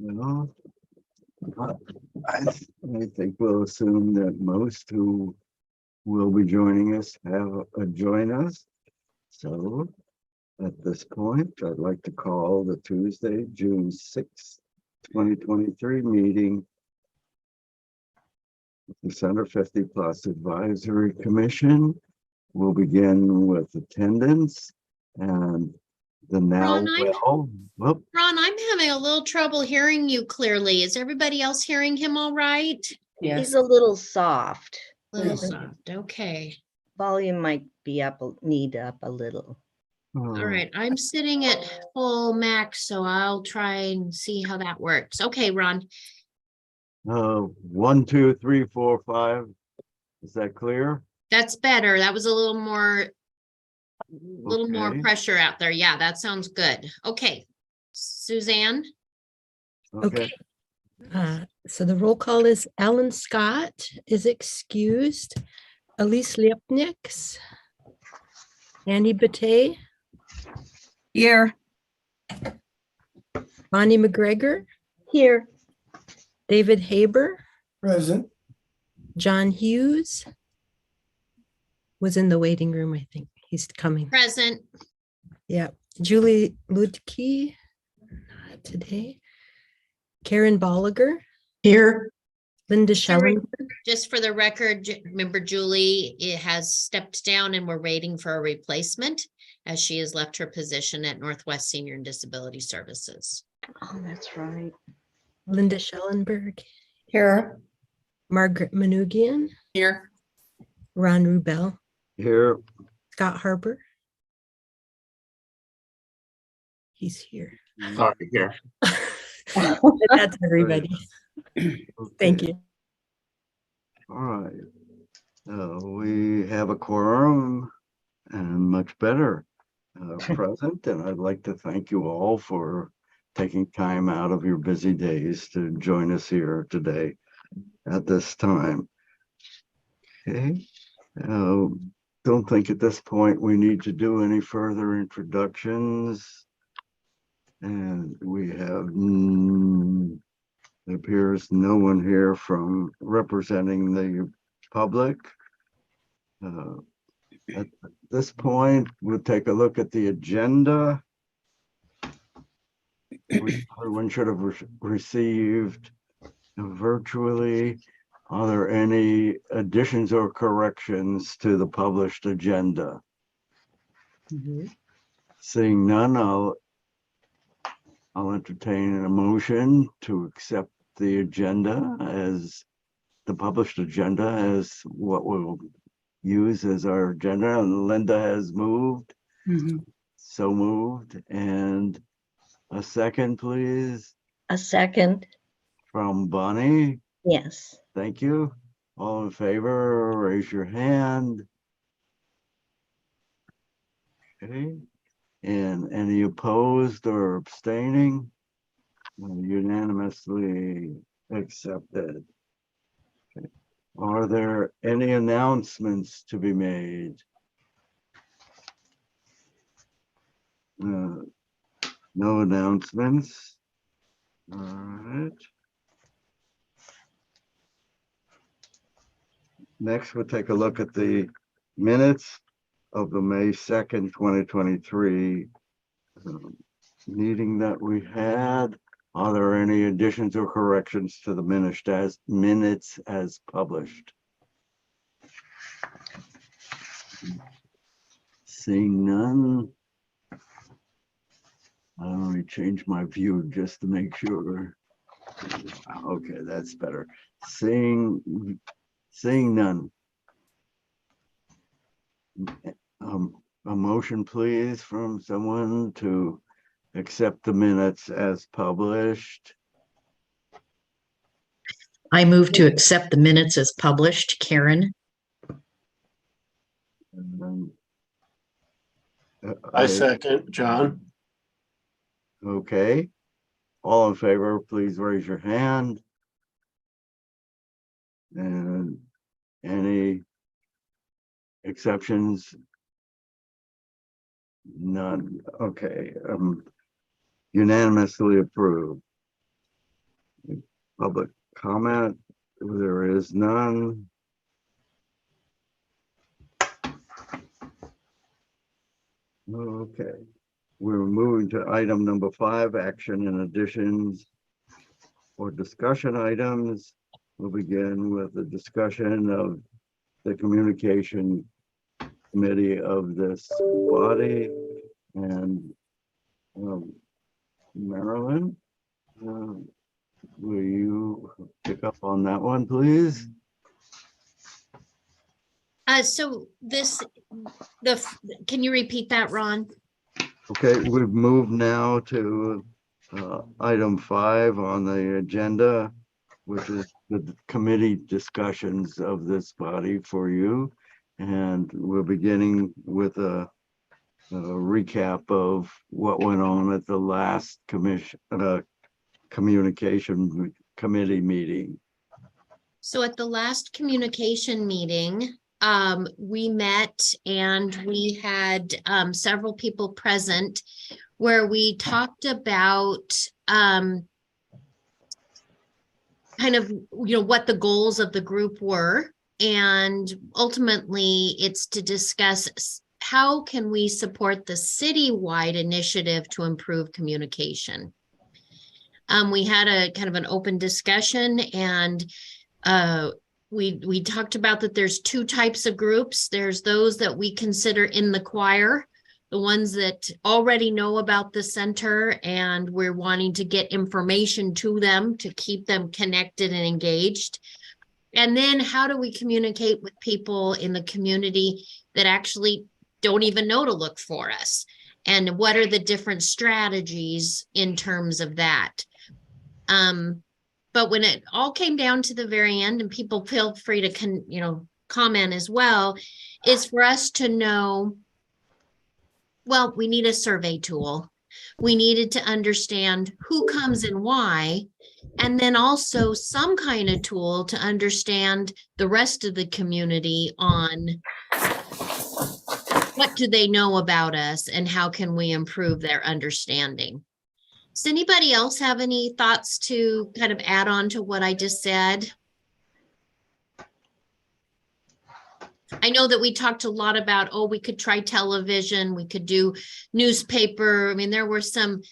Well, I think we'll assume that most who will be joining us have join us. So at this point, I'd like to call the Tuesday, June 6th, 2023 meeting of the Center 50 Plus Advisory Commission. We'll begin with attendance and the now Ron, I'm having a little trouble hearing you clearly. Is everybody else hearing him all right? He's a little soft. Little soft, okay. Volume might be need up a little. All right, I'm sitting at full max, so I'll try and see how that works. Okay, Ron. 1, 2, 3, 4, 5. Is that clear? That's better. That was a little more Okay. pressure out there. Yeah, that sounds good. Okay. Suzanne? Okay. So the roll call is Alan Scott is excused. Elise Lipniks. Annie Batey. Here. Bonnie McGregor. Here. David Haber. Present. John Hughes was in the waiting room, I think. He's coming. Present. Yeah. Julie Ludke, not today. Karen Bolliger. Here. Linda Sorry. Schellenberg. Just for the record, remember Julie has stepped down and we're waiting for a replacement as she has left her position at Northwest Senior and Disability Services. Oh, that's right. Linda Schellenberg. Here. Margaret Manugian. Here. Ron Rubel. Here. Scott Harper. He's here. Sorry, here. That's everybody. Thank you. All right. We have a quorum and much better present, and I'd like to thank you all for taking time out of your busy days to join us here today at this time. Okay. Don't think at this point we need to do any further introductions. And we have, it appears no one here from representing the public. At this point, we'll take a look at the agenda. Everyone should have received virtually. Are there any additions or corrections to the published agenda? Seeing none, I'll entertain a motion to accept the agenda as the published agenda as what we'll use as our agenda. And Linda has moved. So moved. And a second, please. A second. From Bonnie. Yes. Thank you. All in favor, raise your hand. Okay. And any opposed or abstaining? Unanimously accepted. Okay. Are there any announcements to be made? No announcements. All right. Next, we'll take a look at the minutes of the May 2nd, 2023 meeting that we had. Are there any additions or corrections to the minutes as published? Seeing none. Let me change my view just to make sure. Okay, that's better. Seeing none. A motion, please, from someone to accept the minutes as published. I move to accept the minutes as published. Karen. I second, John. Okay. All in favor, please raise your hand. And any exceptions? None. Okay. Unanimously approved. Public comment? There is none. Okay, we're moving to item number 5, action and additions or discussion items. We'll begin with the discussion of the communication committee of this body. And Marilyn, will you pick up on that one, please? So can you repeat that, Ron? Okay, we've moved now to item 5 on the agenda, which is the committee discussions of this body for you. And we're beginning with a recap of what went on at the last communication committee meeting. So at the last communication meeting, we met and we had several people present where we talked about kind of, what the goals of the group were. And ultimately, it's to discuss how can we support the citywide initiative to improve communication. We had a kind of an open discussion, and we talked about that there's 2 types of groups. There's those that we consider in the choir, the ones that already know about the center, and we're wanting to get information to them to keep them connected and engaged. And then how do we communicate with people in the community that actually don't even know to look for us? And what are the different strategies in terms of that? But when it all came down to the very end, and people feel free to comment as well, is for us to know, well, we need a survey tool. We needed to understand who comes and why, and then also some kind of tool to understand the rest of the community on what do they know about us and how can we improve their understanding. Does anybody else have any thoughts to kind of add on to what I just said? I know that we talked a lot about, we could try television, we could do newspaper. I mean, there were some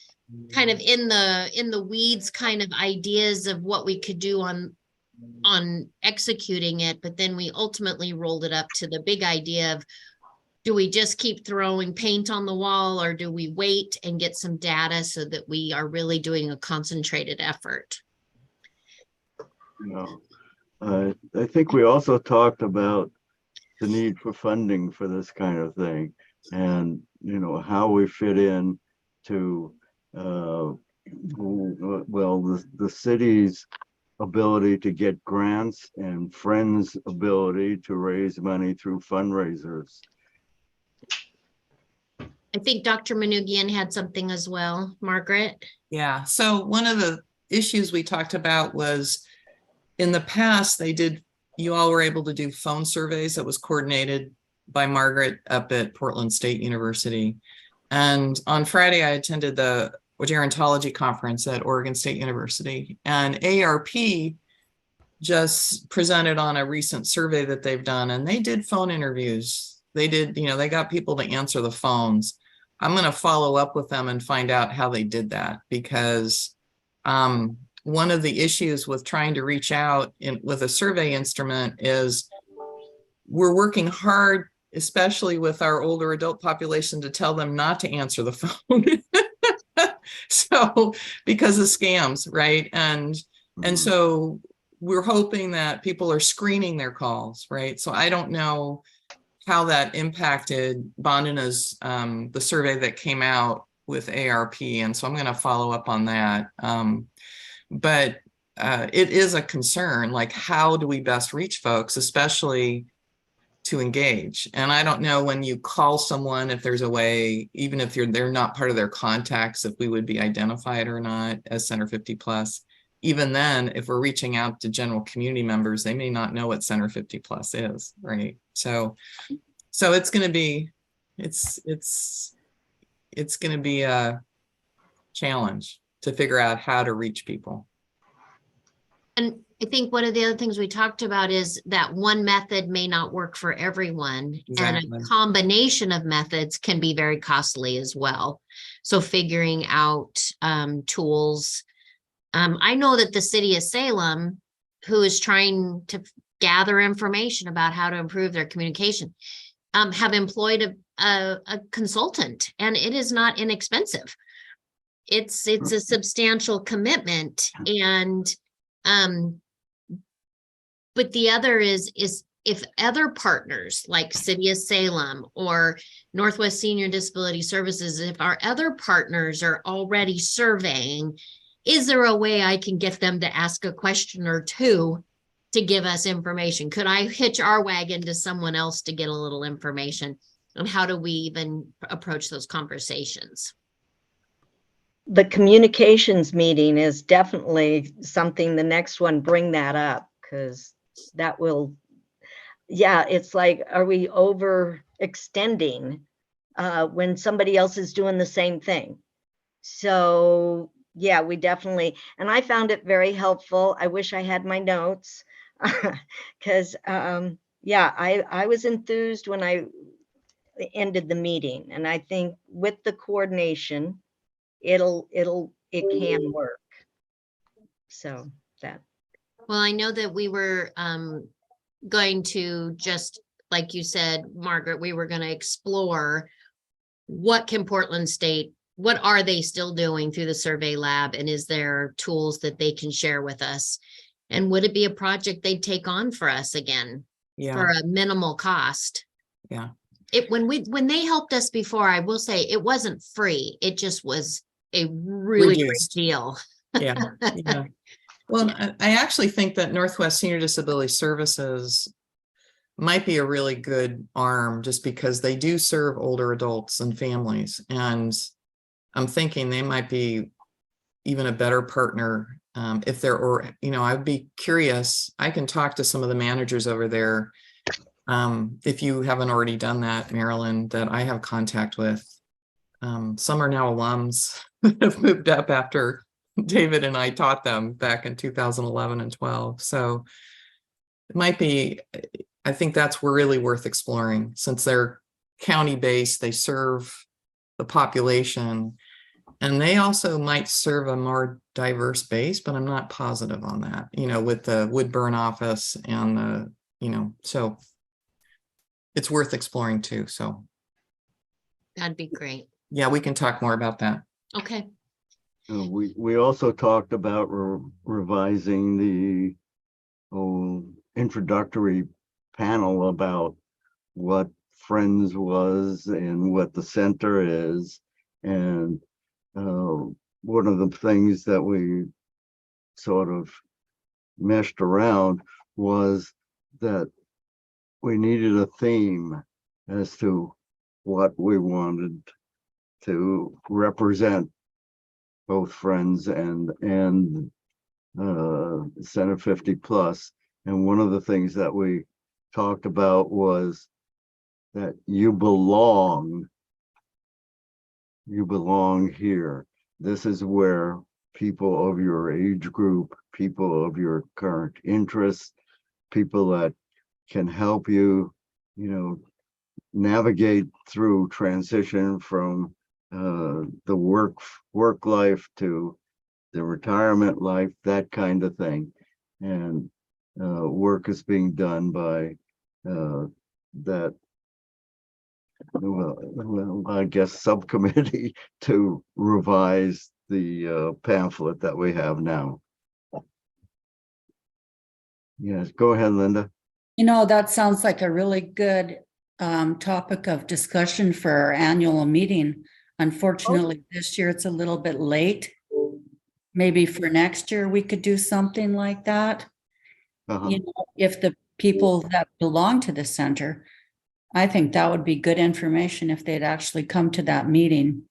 kind of in the weeds kind of ideas of what we could do on executing it, but then we ultimately rolled it up to the big idea of, do we just keep throwing paint on the wall, or do we wait and get some data so that we are really doing a concentrated effort? I think we also talked about the need for funding for this kind of thing, and how we fit in to the city's ability to get grants and Friends' ability to raise money through fundraisers. I think Dr. Manoogian had something as well. Margaret? Yeah, so one of the issues we talked about was in the past, you all were able to do phone surveys that was coordinated by Margaret up at Portland State University. And on Friday, I attended the Gerontology conference at Oregon State University, and ARP just presented on a recent survey that they've done, and they did phone interviews. They got people to answer the phones. I'm going to follow up with them and find out how they did that, because one of the issues with trying to reach out with a survey instrument is we're working hard, especially with our older adult population, to tell them not to answer the phone. So because of scams, right? And so we're hoping that people are screening their calls, right? So I don't know how that impacted Bandana's, the survey that came out with ARP. And so I'm going to follow up on that. But it is a concern, like, how do we best reach folks, especially to engage? And I don't know, when you call someone, if there's a way, even if they're not part of their contacts, if we would be identified or not as Center 50 Plus. Even then, if we're reaching out to general community members, they may not know what Center 50 Plus is, right? So it's going to be, it's going to be a challenge to figure out how to reach people. And I think one of the other things we talked about is that one method may not work for everyone. And Exactly. a combination of methods can be very costly as well. So figuring out tools. I know that the city of Salem, who is trying to gather information about how to improve their communication, have employed a consultant, and it is not inexpensive. It's a substantial commitment, and but the other is if other partners like City of Salem or Northwest Senior Disability Services, if our other partners are already surveying, is there a way I can get them to ask a question or two to give us information? Could I hitch our wagon to someone else to get a little information? And how do we even approach those conversations? The communications meeting is definitely something, the next one, bring that up, because that will, yeah, it's like, are we overextending when somebody else is doing the same thing? So yeah, we definitely, and I found it very helpful. I wish I had my notes because yeah, I was enthused when I ended the meeting, and I think with the coordination, it can work. So that. Well, I know that we were going to, just like you said, Margaret, we were going to explore what can Portland State, what are they still doing through the survey lab, and is there tools that they can share with us? And would it be a project they'd take on for us again for Yeah, a minimal cost? yeah. When they helped us before, I will say it wasn't free. It just was a really great Reduced. deal. Yeah, yeah. Well, I actually think that Northwest Senior Disability Services might be a really good arm, just because they do serve older adults and families. And I'm thinking they might be even a better partner if they're, or, I'd be curious. I can talk to some of the managers over there. If you haven't already done that, Marilyn, that I have contact with. Some are now alums that have moved up after David and I taught them back in 2011 and 12. So it might be, I think that's really worth exploring, since they're county-based, they serve the population, and they also might serve a more diverse base, but I'm not positive on that, with the Woodburn office and the, so it's worth exploring too. So That'd be great. yeah, we can talk more about that. Okay. We also talked about revising the whole introductory panel about what Friends was and what the center is. And one of the things that we sort of meshed around was that we needed a theme as to what we wanted to represent both Friends and Center 50 Plus. And one of the things that we talked about was that you belong here. This is where people of your age group, people of your current interests, people that can help you, navigate through transition from the work life to the retirement life, that kind of thing. And work is being done by that, well, I guess, subcommittee to revise the pamphlet that we have now. Yes, go ahead, Linda. That sounds like a really good topic of discussion for our annual meeting. Unfortunately, this year it's a little bit late. Maybe for next year, we could do something like that. If the people that belong to the center, I think that would be good information if they'd actually come to that meeting.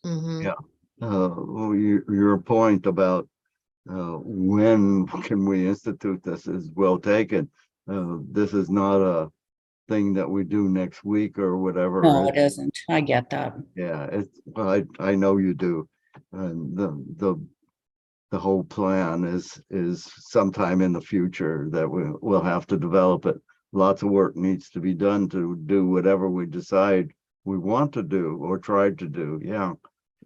Mhm. Yeah. Well, your point about when can we institute this is well taken. This is not a thing that we do next week or whatever. No, it isn't. I get that. Yeah, it's, I know you do. And the the whole plan is sometime in the future that we'll have to develop it. Lots of work needs to be done to do whatever we decide we want to do or try to do. Yeah,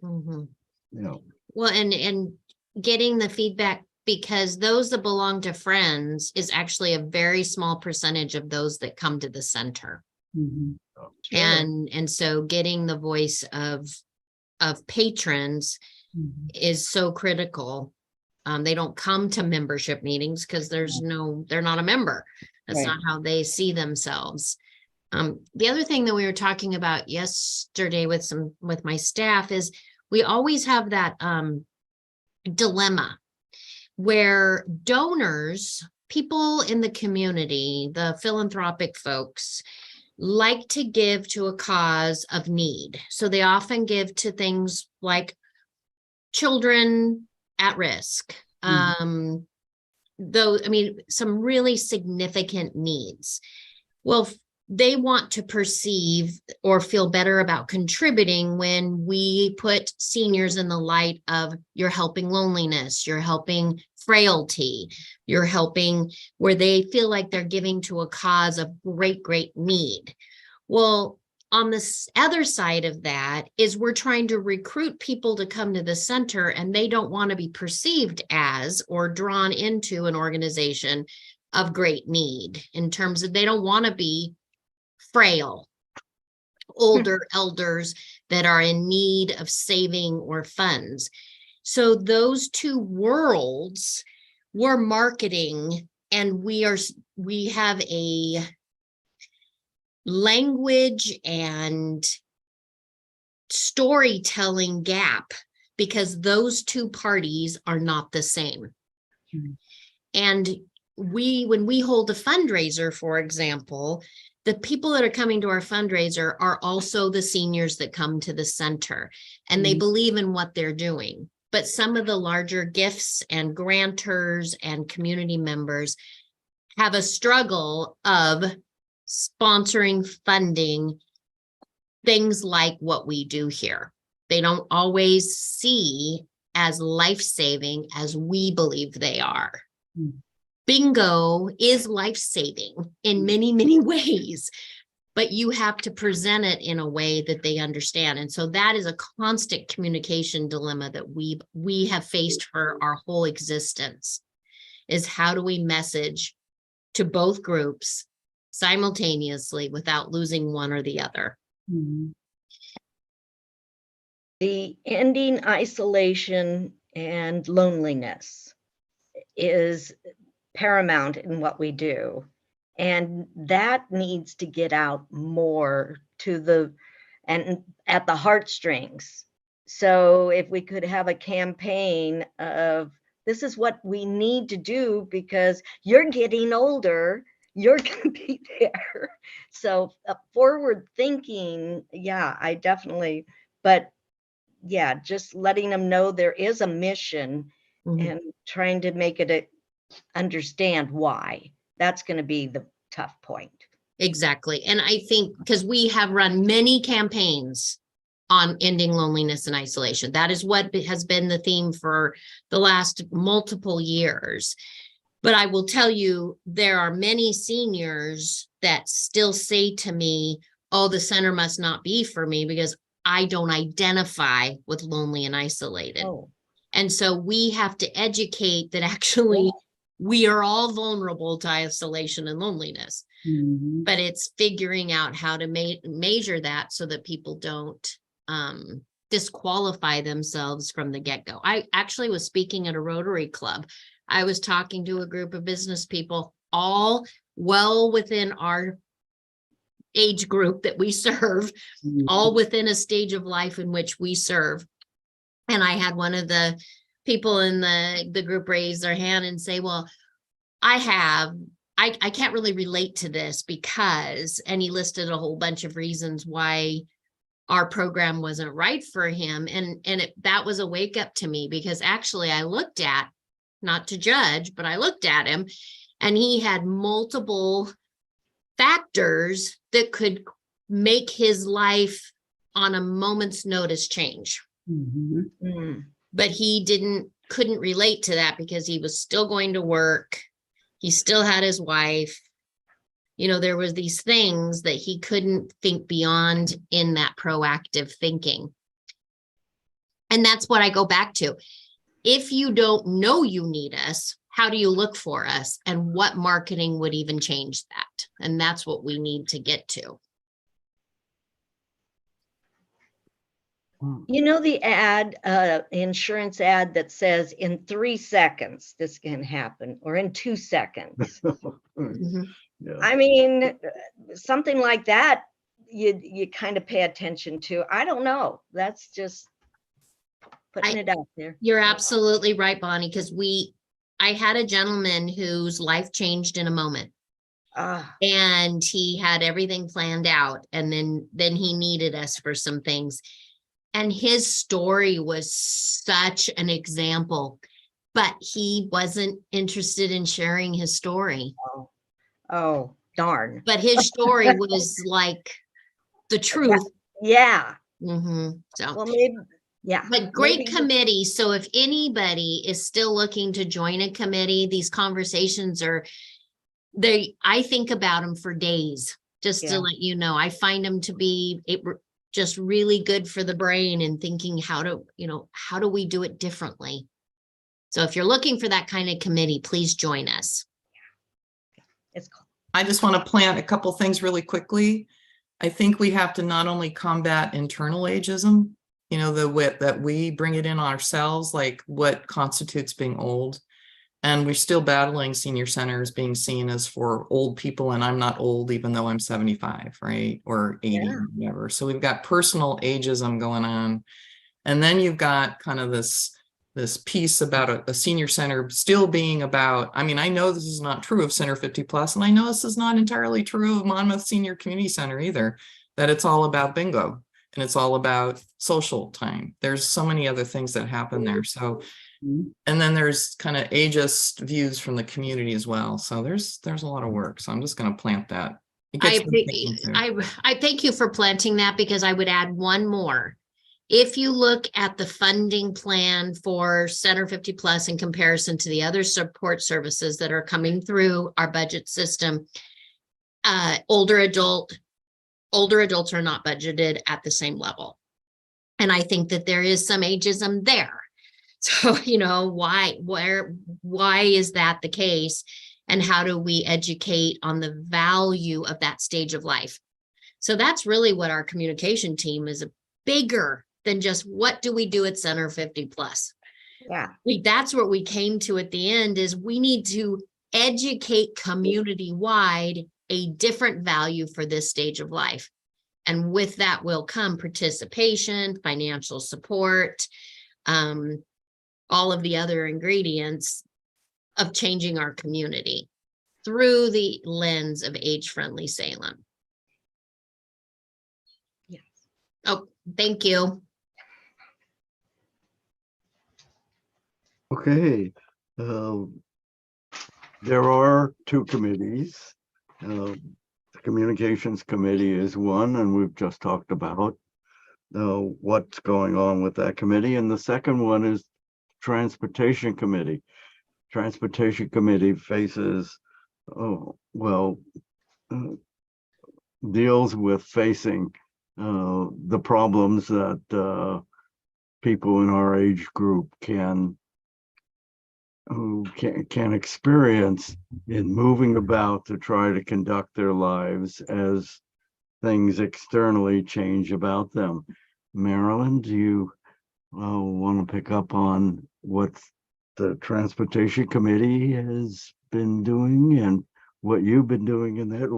Mhm. yeah. Well, and getting the feedback, because those that belong to Friends is actually a very small percentage of those that come to the center. Mhm. And so getting the voice of patrons Mhm. is so critical. They don't come to membership meetings because they're not a member. That's Right. not how they see themselves. The other thing that we were talking about yesterday with my staff is we always have that dilemma where donors, people in the community, the philanthropic folks, like to give to a cause of need. So they often give to things like children at risk. Though, I mean, some really significant needs. Well, they want to perceive or feel better about contributing when we put seniors in the light of you're helping loneliness, you're helping frailty, you're helping where they feel like they're giving to a cause of great need. Well, on the other side of that is we're trying to recruit people to come to the center, and they don't want to be perceived as or drawn into an organization of great need, in terms of they don't want to be frail older elders that are in need of saving or funds. So those two worlds we're marketing, and we have a language and storytelling gap because those two parties are not the same. Mhm. And when we hold a fundraiser, for example, the people that are coming to our fundraiser are also the seniors that come to the center, and they Mhm. believe in what they're doing. But some of the larger gifts and grantors and community members have a struggle of sponsoring, funding things like what we do here. They don't always see as life-saving as we believe they are. Mm. Bingo is life-saving in many ways, but you have to present it in a way that they understand. And so that is a constant communication dilemma that we have faced for our whole existence, is how do we message to both groups simultaneously without losing one or the other? Mhm. The ending isolation and loneliness is paramount in what we do. And that needs to get out more and at the heartstrings. So if we could have a campaign of, this is what we need to do because you're getting older, you're going to be there. So forward thinking, yeah, I definitely, but yeah, just letting them know there is a mission Mhm. and trying to make it understand why. That's going to be the tough point. Exactly. And I think because we have run many campaigns on ending loneliness and isolation. That is what has been the theme for the last multiple years. But I will tell you, there are many seniors that still say to me, oh, the center must not be for me because I don't identify with lonely and isolated. Oh, And so we have to educate that actually we are all vulnerable to isolation and loneliness, Mhm. but it's figuring out how to measure that so that people don't disqualify themselves from the get-go. I actually was speaking at a Rotary Club. I was talking to a group of business people, all well within our age group that we serve, Mhm. all within a stage of life in which we serve. And I had one of the people in the group raise their hand and say, well, I can't really relate to this because, and he listed a whole bunch of reasons why our program wasn't right for him. And that was a wake up to me, because actually I looked at, not to judge, but I looked at him and he had multiple factors that could make his life on a moment's notice change. Mhm. mm, But he didn't couldn't relate to that because he was still going to work. He still had his wife. You know, there was these things that he couldn't think beyond in that proactive thinking. And that's what I go back to. If you don't know you need us, how do you look for us? And what marketing would even change that? And that's what we need to get to. You know, the ad, insurance ad that says in 3 seconds, this can happen, or in 2 seconds. Mhm. Yeah. I mean, something like that, you kind of pay attention to. I don't know. That's just putting it out there. You're absolutely right, Bonnie, because I had a gentleman whose life changed in a moment. Ah, And he had everything planned out, and then he needed us for some things. And his story was such an example, but he wasn't interested in sharing his story. oh, darn. But his story was like the truth. Yeah. So, Well, maybe, yeah. but great maybe- committee. So if anybody is still looking to join a committee, these conversations I think about them for days, just Yeah. to let you know. I find them to be just really good for the brain and thinking how do we do it differently? So if you're looking for that kind of committee, please join us. It's cool. I just want to plant a couple things really quickly. I think we have to not only combat internal ageism, you know, the wit that we bring it in ourselves, like what constitutes being old. And we're still battling senior centers being seen as for old people, and I'm not old even though I'm 75, right? Or 80 or whatever. So we've got personal ageism going on. And then you've got kind of this piece about a senior center still being about, I mean, I know this is not true of Center 50 Plus, and I know this is not entirely true of Monmouth Senior Community Center either, that it's all about bingo and it's all about social time. There's so many other things that happen there. So, and then there's kind of ageist views from the community as well. So there's a lot of work. So I'm just going to plant that. It gets me thinking too. I thank you for planting that, because I would add one more. If you look at the funding plan for Center 50 Plus in comparison to the other support services that are coming through our budget system, older adults are not budgeted at the same level. And I think that there is some ageism there. So, you know, why is that the case? And how do we educate on the value of that stage of life? So that's really what our communication team is, bigger than just what do we do at Center 50 Plus. Yeah. That's what we came to at the end, is we need to educate community-wide a different value for this stage of life. And with that will come participation, financial support, all of the other ingredients of changing our community through the lens of age-friendly Salem. Yes. Oh, thank you. Okay. There are 2 committees. The Communications Committee is one, and we've just talked about what's going on with that committee. And the second one is Transportation Committee. Transportation Committee faces, deals with facing the problems that people in our age group can experience in moving about to try to conduct their lives as things externally change about them. Marilyn, do you want to pick up on what the Transportation Committee has been doing and what you've been doing in that?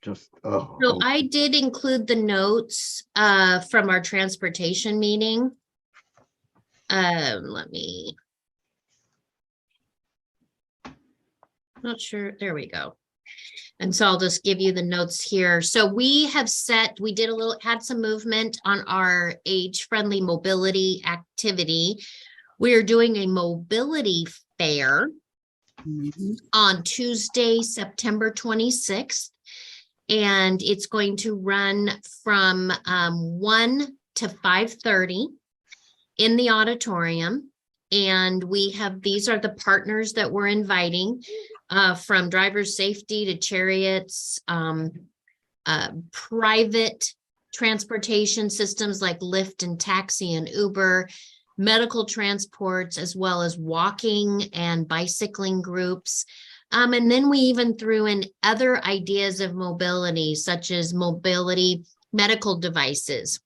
So I did include the notes from our transportation meeting. Not sure. There we go. And so I'll just give you the notes here. So we have had some movement on our age-friendly mobility activity. We are doing a mobility fair on Tuesday, September 26th. And it's going to run from 1 to 5:30 in the auditorium. And these are the partners that we're inviting, from driver's safety to chariots, private transportation systems like Lyft and taxi and Uber, medical transports, as well as walking and bicycling groups. And then we even threw in other ideas of mobility, such as mobility medical devices,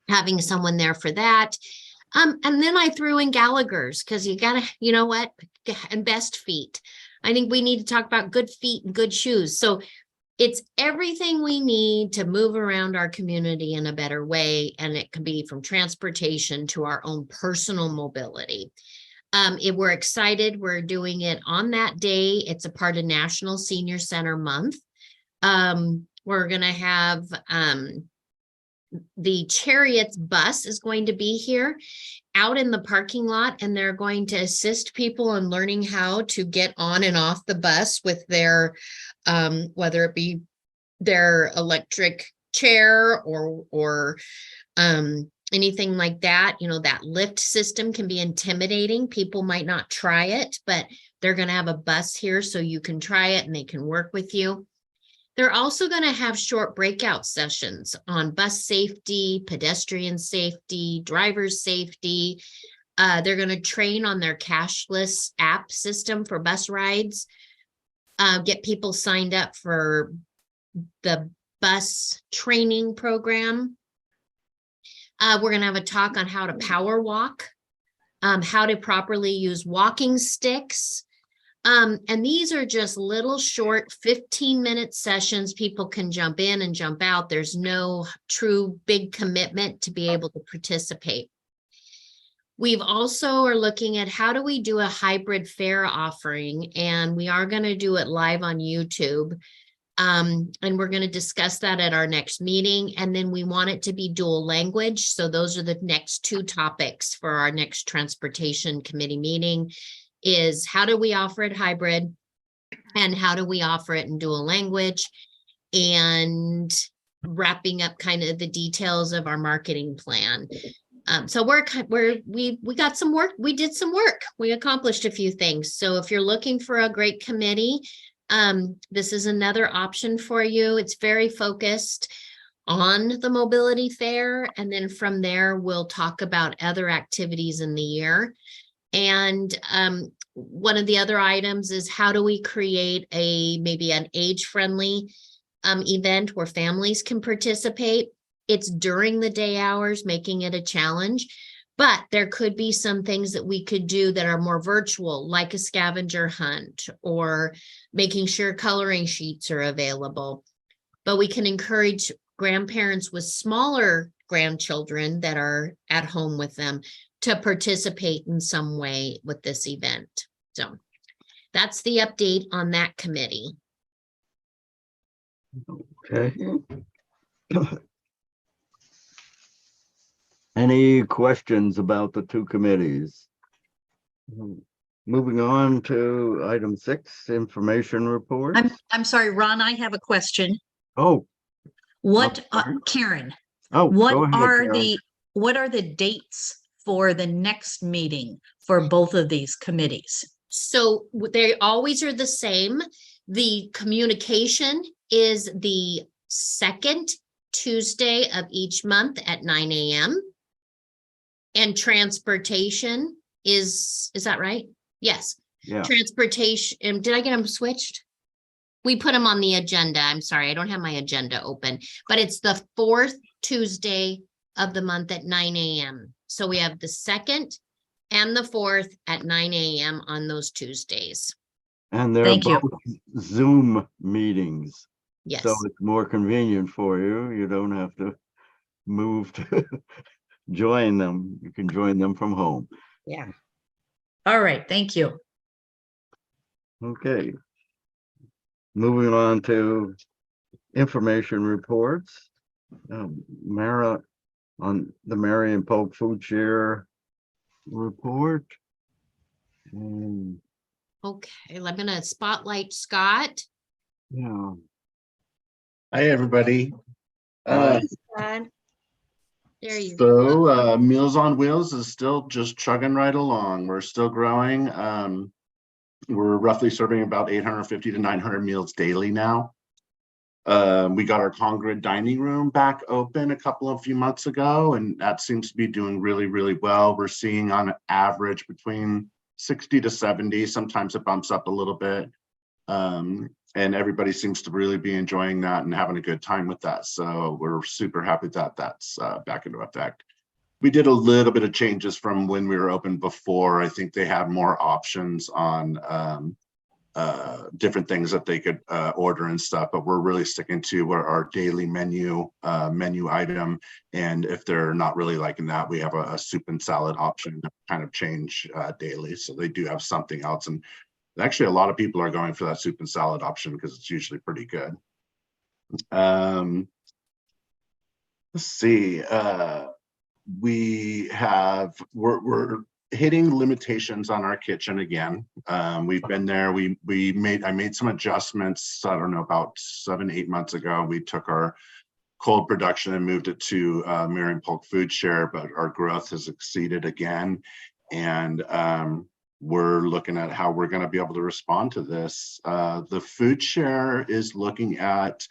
having someone there for that. And then I threw in Gallagher's, because you gotta, you know what, and best feet. I think we need to talk about good feet and good shoes. So it's everything we need to move around our community in a better way. And it can be from transportation to our own personal mobility. We're excited. We're doing it on that day. It's a part of National Senior Center Month. We're going to have the Chariots bus is going to be here out in the parking lot, and they're going to assist people in learning how to get on and off the bus with their, whether it be their electric chair or anything like that. You know, that lift system can be intimidating. People might not try it, but they're going to have a bus here so you can try it and they can work with you. They're also going to have short breakout sessions on bus safety, pedestrian safety, driver's safety. They're going to train on their cashless app system for bus rides, get people signed up for the bus training program. We're going to have a talk on how to power walk, how to properly use walking sticks. And these are just little short 15-minute sessions. People can jump in and jump out. There's no true big commitment to be able to participate. We've also are looking at how do we do a hybrid fare offering, and we are going to do it live on YouTube. And we're going to discuss that at our next meeting. And then we want it to be dual language. So those are the next two topics for our next transportation committee meeting. Is how do we offer it hybrid, and how do we offer it in dual language, and wrapping up kind of the details of our marketing plan. So we got some work. We did some work. We accomplished a few things. So if you're looking for a great committee, this is another option for you. It's very focused on the mobility fair. And then from there, we'll talk about other activities in the year. And one of the other items is how do we create maybe an age-friendly event where families can participate. It's during the day hours, making it a challenge, but there could be some things that we could do that are more virtual, like a scavenger hunt or making sure coloring sheets are available. But we can encourage grandparents with smaller grandchildren that are at home with them to participate in some way with this event. So that's the update on that committee. Okay. Any questions about the two committees? Moving on to item 6, information report. I'm sorry, Ron, I have a question. Oh, What, sorry. Karen, go what ahead, Karen. what are the dates for the next meeting for both of these committees? So they always are the same. The communication is the second Tuesday of each month at 9 a.m. And transportation is that right? Yes. Yeah. Transportation, did I get them switched? We put them on the agenda. I'm sorry, I don't have my agenda open, but it's the 4th Tuesday of the month at 9 a.m. So we have the 2nd and the 4th at 9 a.m. on those Tuesdays. And they're Thank you. both Zoom meetings. Yes. So it's more convenient for you. You don't have to move to join them. You can join them from home. Yeah. All right, thank you. Okay. Moving on to information reports. Mara on the Marion Polk Food Share report. Okay, I'm gonna spotlight Scott. Yeah. Hi, everybody. Hi. Ron? There you go. So Meals on Wheels is still just chugging right along. We're still growing. We're roughly serving about 850 to 900 meals daily now. We got our Congress dining room back open a few months ago, and that seems to be doing really, really well. We're seeing on average between 60 to 70. Sometimes it bumps up a little bit. And everybody seems to really be enjoying that and having a good time with that. So we're super happy that that's back into effect. We did a little bit of changes from when we were open before. I think they had more options on different things that they could order and stuff, but we're really sticking to our daily menu item. And if they're not really liking that, we have a soup and salad option that kind of change daily. So they do have something else. And actually, a lot of people are going for that soup and salad option because it's usually pretty good. Let's see. We're hitting limitations on our kitchen again. We've been there. I made some adjustments. I don't know, about 7-8 months ago. We took our cold production and moved it to Marion Polk Food Share, but our growth has exceeded again. And we're looking at how we're going to be able to respond to this. The Food Share is looking at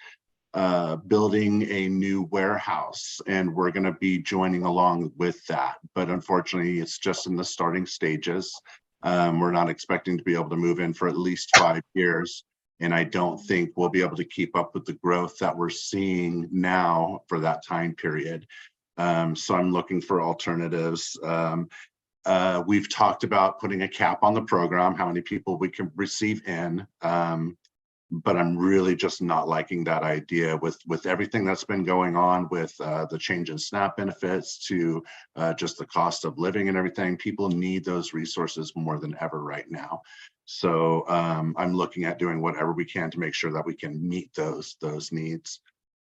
building a new warehouse, and we're going to be joining along with that. But unfortunately, it's just in the starting stages. We're not expecting to be able to move in for at least 5 years. And I don't think we'll be able to keep up with the growth that we're seeing now for that time period. So I'm looking for alternatives. We've talked about putting a cap on the program, how many people we can receive in, but I'm really just not liking that idea with everything that's been going on with the change in SNAP benefits to just the cost of living and everything. People need those resources more than ever right now. So I'm looking at doing whatever we can to make sure that we can meet those needs.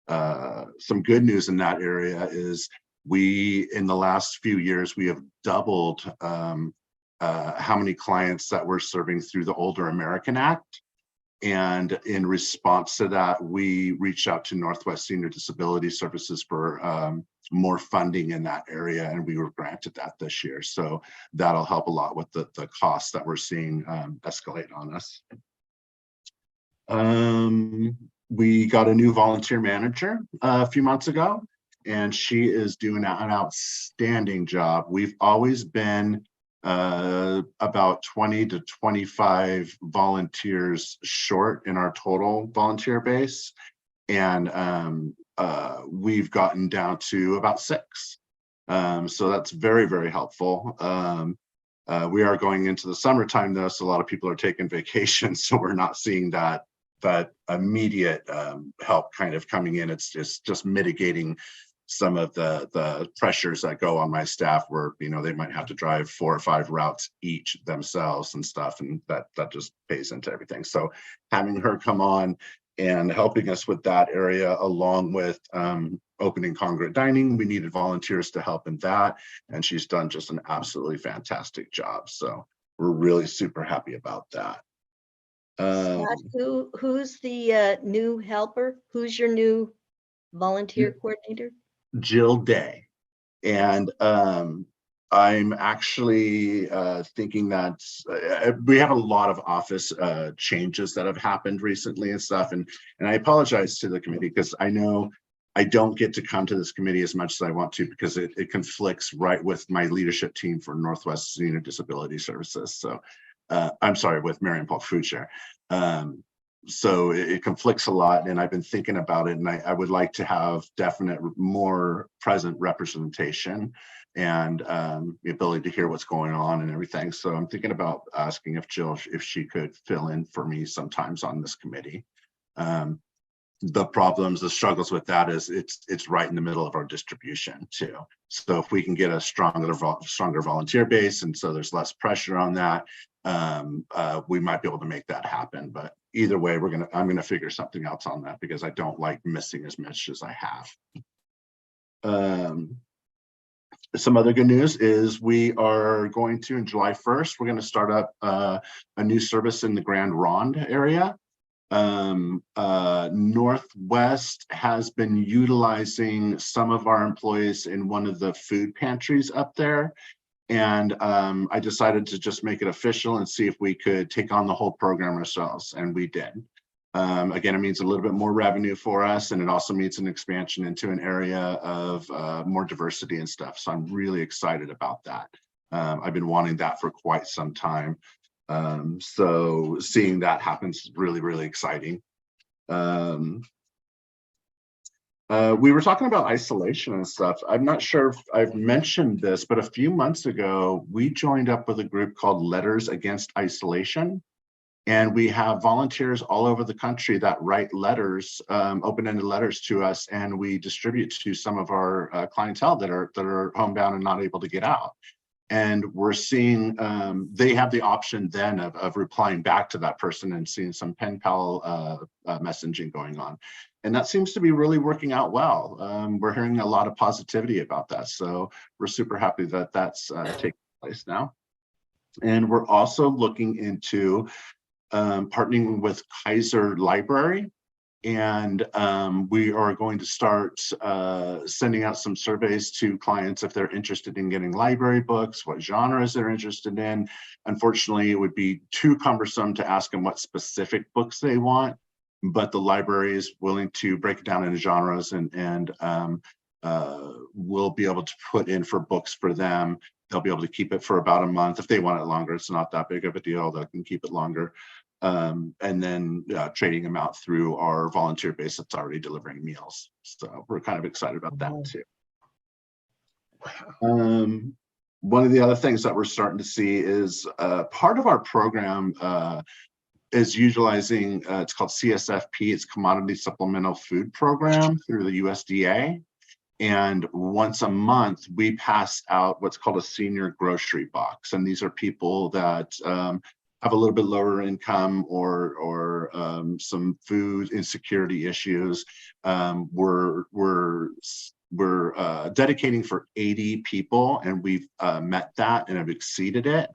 Some good news in that area is in the last few years, we have doubled how many clients that we're serving through the Older American Act. And in response to that, we reached out to Northwest Senior Disability Services for more funding in that area, and we were granted that this year. So that'll help a lot with the costs that we're seeing escalate on us. We got a new volunteer manager a few months ago, and she is doing an outstanding job. We've always been about 20 to 25 volunteers short in our total volunteer base. And we've gotten down to about 6. So that's very, very helpful. We are going into the summertime though, so a lot of people are taking vacations, so we're not seeing that immediate help kind of coming in. It's just mitigating some of the pressures that go on my staff where, they might have to drive 4 or 5 routes each themselves and stuff. And that just pays into everything. So having her come on and helping us with that area, along with opening Congregate Dining, we needed volunteers to help in that. And she's done just an absolutely fantastic job. So we're really super happy about that. Scott, who's the new helper? Who's your new volunteer coordinator? Jill Day. And I'm actually thinking that we have a lot of office changes that have happened recently and stuff. And I apologize to the committee because I know I don't get to come to this committee as much as I want to because it conflicts right with my leadership team for Northwest Senior Disability Services. So I'm sorry, with Marion Polk Food Share. So it conflicts a lot, and I've been thinking about it, and I would like to have definite more present representation and the ability to hear what's going on and everything. So I'm thinking about asking if Jill, if she could fill in for me sometimes on this committee. The problems, the struggles with that is it's right in the middle of our distribution too. So if we can get a stronger volunteer base, and so there's less pressure on that, we might be able to make that happen. But either way, I'm gonna figure something else on that because I don't like missing as much as I have. Some other good news is we are going to, in July 1st, we're going to start up a new service in the Grand Ronde area. Northwest has been utilizing some of our employees in one of the food pantries up there. And I decided to just make it official and see if we could take on the whole program ourselves, and we did. Again, it means a little bit more revenue for us, and it also means an expansion into an area of more diversity and stuff. So I'm really excited about that. I've been wanting that for quite some time. So seeing that happen is really, really exciting. We were talking about isolation and stuff. I'm not sure if I've mentioned this, but a few months ago, we joined up with a group called Letters Against Isolation. And we have volunteers all over the country that write letters, open-ended letters to us, and we distribute to some of our clientele that are homebound and not able to get out. And we're seeing, they have the option then of replying back to that person and seeing some pen pal messaging going on. And that seems to be really working out well. We're hearing a lot of positivity about that. So we're super happy that that's taking place now. And we're also looking into partnering with Kaiser Library. And we are going to start sending out some surveys to clients if they're interested in getting library books, what genres they're interested in. Unfortunately, it would be too cumbersome to ask them what specific books they want, but the library is willing to break it down into genres, and we'll be able to put in for books for them. They'll be able to keep it for about a month. If they want it longer, it's not that big of a deal. They can keep it longer. And then trading them out through our volunteer base that's already delivering meals. So we're kind of excited about that too. One of the other things that we're starting to see is part of our program is utilizing, it's called CSFP, it's Commodity Supplemental Food Program through the USDA. And once a month, we pass out what's called a senior grocery box. And these are people that have a little bit lower income or some food insecurity issues. We're dedicating for 80 people, and we've met that and have exceeded it.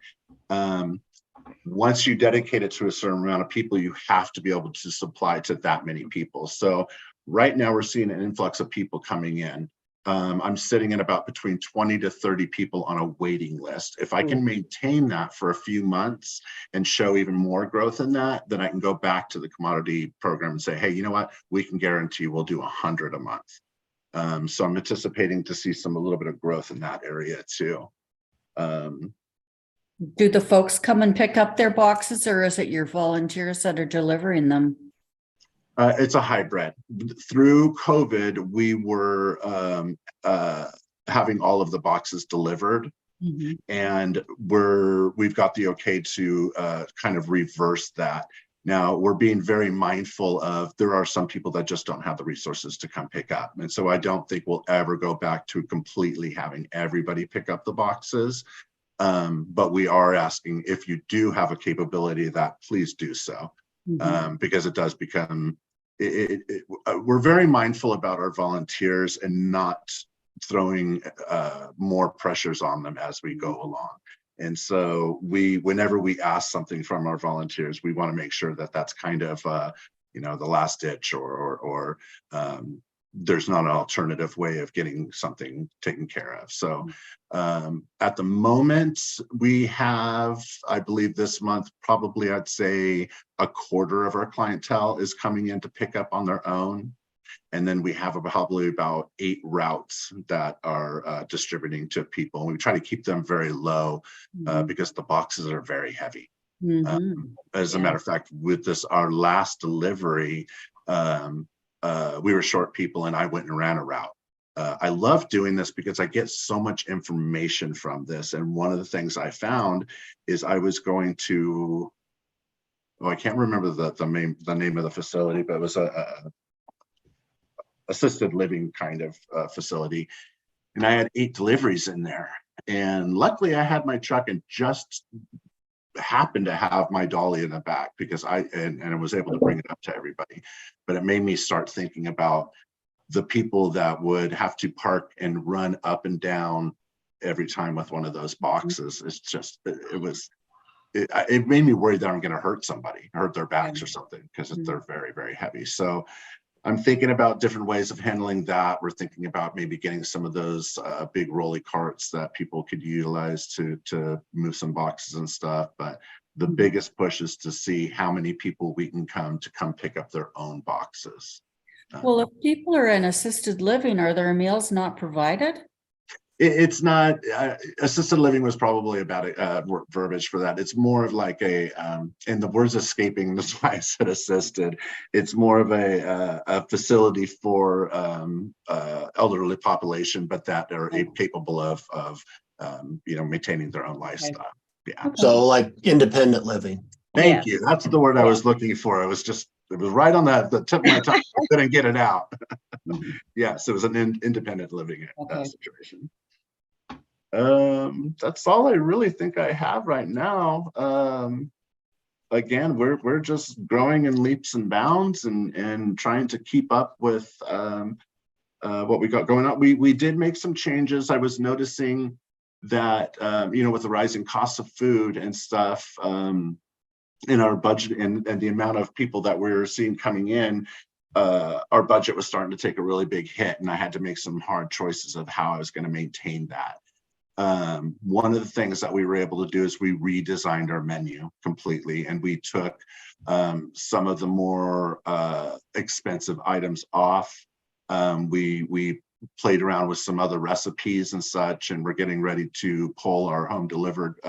Once you dedicate it to a certain amount of people, you have to be able to supply to that many people. So right now we're seeing an influx of people coming in. I'm sitting at about between 20 to 30 people on a waiting list. If I can maintain that for a few months and show even more growth in that, then I can go back to the commodity program and say, hey, you know what? We can guarantee we'll do 100 a month. So I'm anticipating to see a little bit of growth in that area too. Do the folks come and pick up their boxes, or is it your volunteers that are delivering them? It's a hybrid. Through COVID, we were having all of the boxes delivered, and we've got the okay to kind of reverse that. Now we're being very mindful of, there are some people that just don't have the resources to come pick up. And so I don't think we'll ever go back to completely having everybody pick up the boxes. But we are asking, if you do have a capability of that, please do so. Because it does become, we're very mindful about our volunteers and not throwing more pressures on them as we go along. And so whenever we ask something from our volunteers, we want to make sure that that's kind of, the last ditch, or there's not an alternative way of getting something taken care of. So at the moment, we have, I believe this month, probably I'd say a quarter of our clientele is coming in to pick up on their own. And then we have probably about 8 routes that are distributing to people. And we try to keep them very low because the boxes are very heavy. As a matter of fact, with our last delivery, we were short people, and I went and ran a route. I love doing this because I get so much information from this. And one of the things I found is I was going to, I can't remember the name of the facility, but it was a assisted living kind of facility. And I had 8 deliveries in there. And luckily I had my truck and just happened to have my dolly in the back, because I was able to bring it up to everybody. But it made me start thinking about the people that would have to park and run up and down every time with one of those boxes. It's just, it it made me worried that I'm going to hurt somebody, hurt their backs Yeah. or something, because Mhm. they're very, very heavy. So I'm thinking about different ways of handling that. We're thinking about maybe getting some of those big rolly carts that people could utilize to move some boxes and stuff. But the Mhm. biggest push is to see how many people we can come pick up their own boxes. Well, if people are in assisted living, are their meals not provided? It's not, assisted living was probably about verbiage for that. It's more of like and the word's escaping, that's why I said assisted. It's more of a facility for elderly population, but that are capable of maintaining their own lifestyle. Yeah. So like independent living. Thank Yes. you. That's the word I was looking for. It was right on the tip of my tongue. I couldn't get it out. Mhm. Yes, it was an independent living Okay. situation. That's all I really think I have right now. Again, we're just growing in leaps and bounds and trying to keep up with what we got going on. We did make some changes. I was noticing that with the rising costs of food and stuff in our budget and the amount of people that we're seeing coming in, our budget was starting to take a really big hit, and I had to make some hard choices of how I was going to maintain that. One of the things that we were able to do is we redesigned our menu completely, and we took some of the more expensive items off. We played around with some other recipes and such, and we're getting ready to poll our home delivered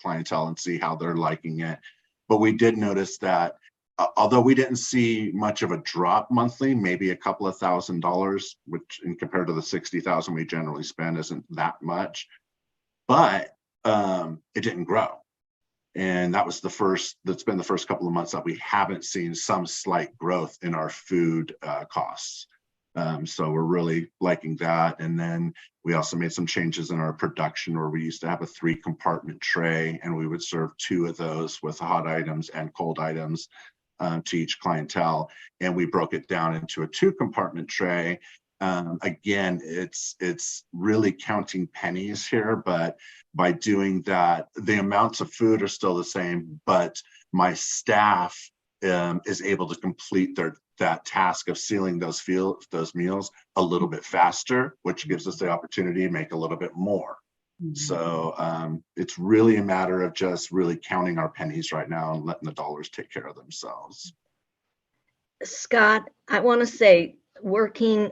clientele and see how they're liking it. But we did notice that although we didn't see much of a drop monthly, maybe a couple of $1,000s, which in compared to the 60,000 we generally spend isn't that much, but it didn't grow. And that's been the first couple of months that we haven't seen some slight growth in our food costs. So we're really liking that. And then we also made some changes in our production, where we used to have a 3-compartment tray, and we would serve 2 of those with hot items and cold items to each clientele. And we broke it down into a 2-compartment tray. Again, it's really counting pennies here, but by doing that, the amounts of food are still the same, but my staff is able to complete that task of sealing those meals a little bit faster, which gives us the opportunity to make a little bit more. Mhm. So it's really a matter of just really counting our pennies right now and letting the dollars take care of themselves. Scott, I want to say, doing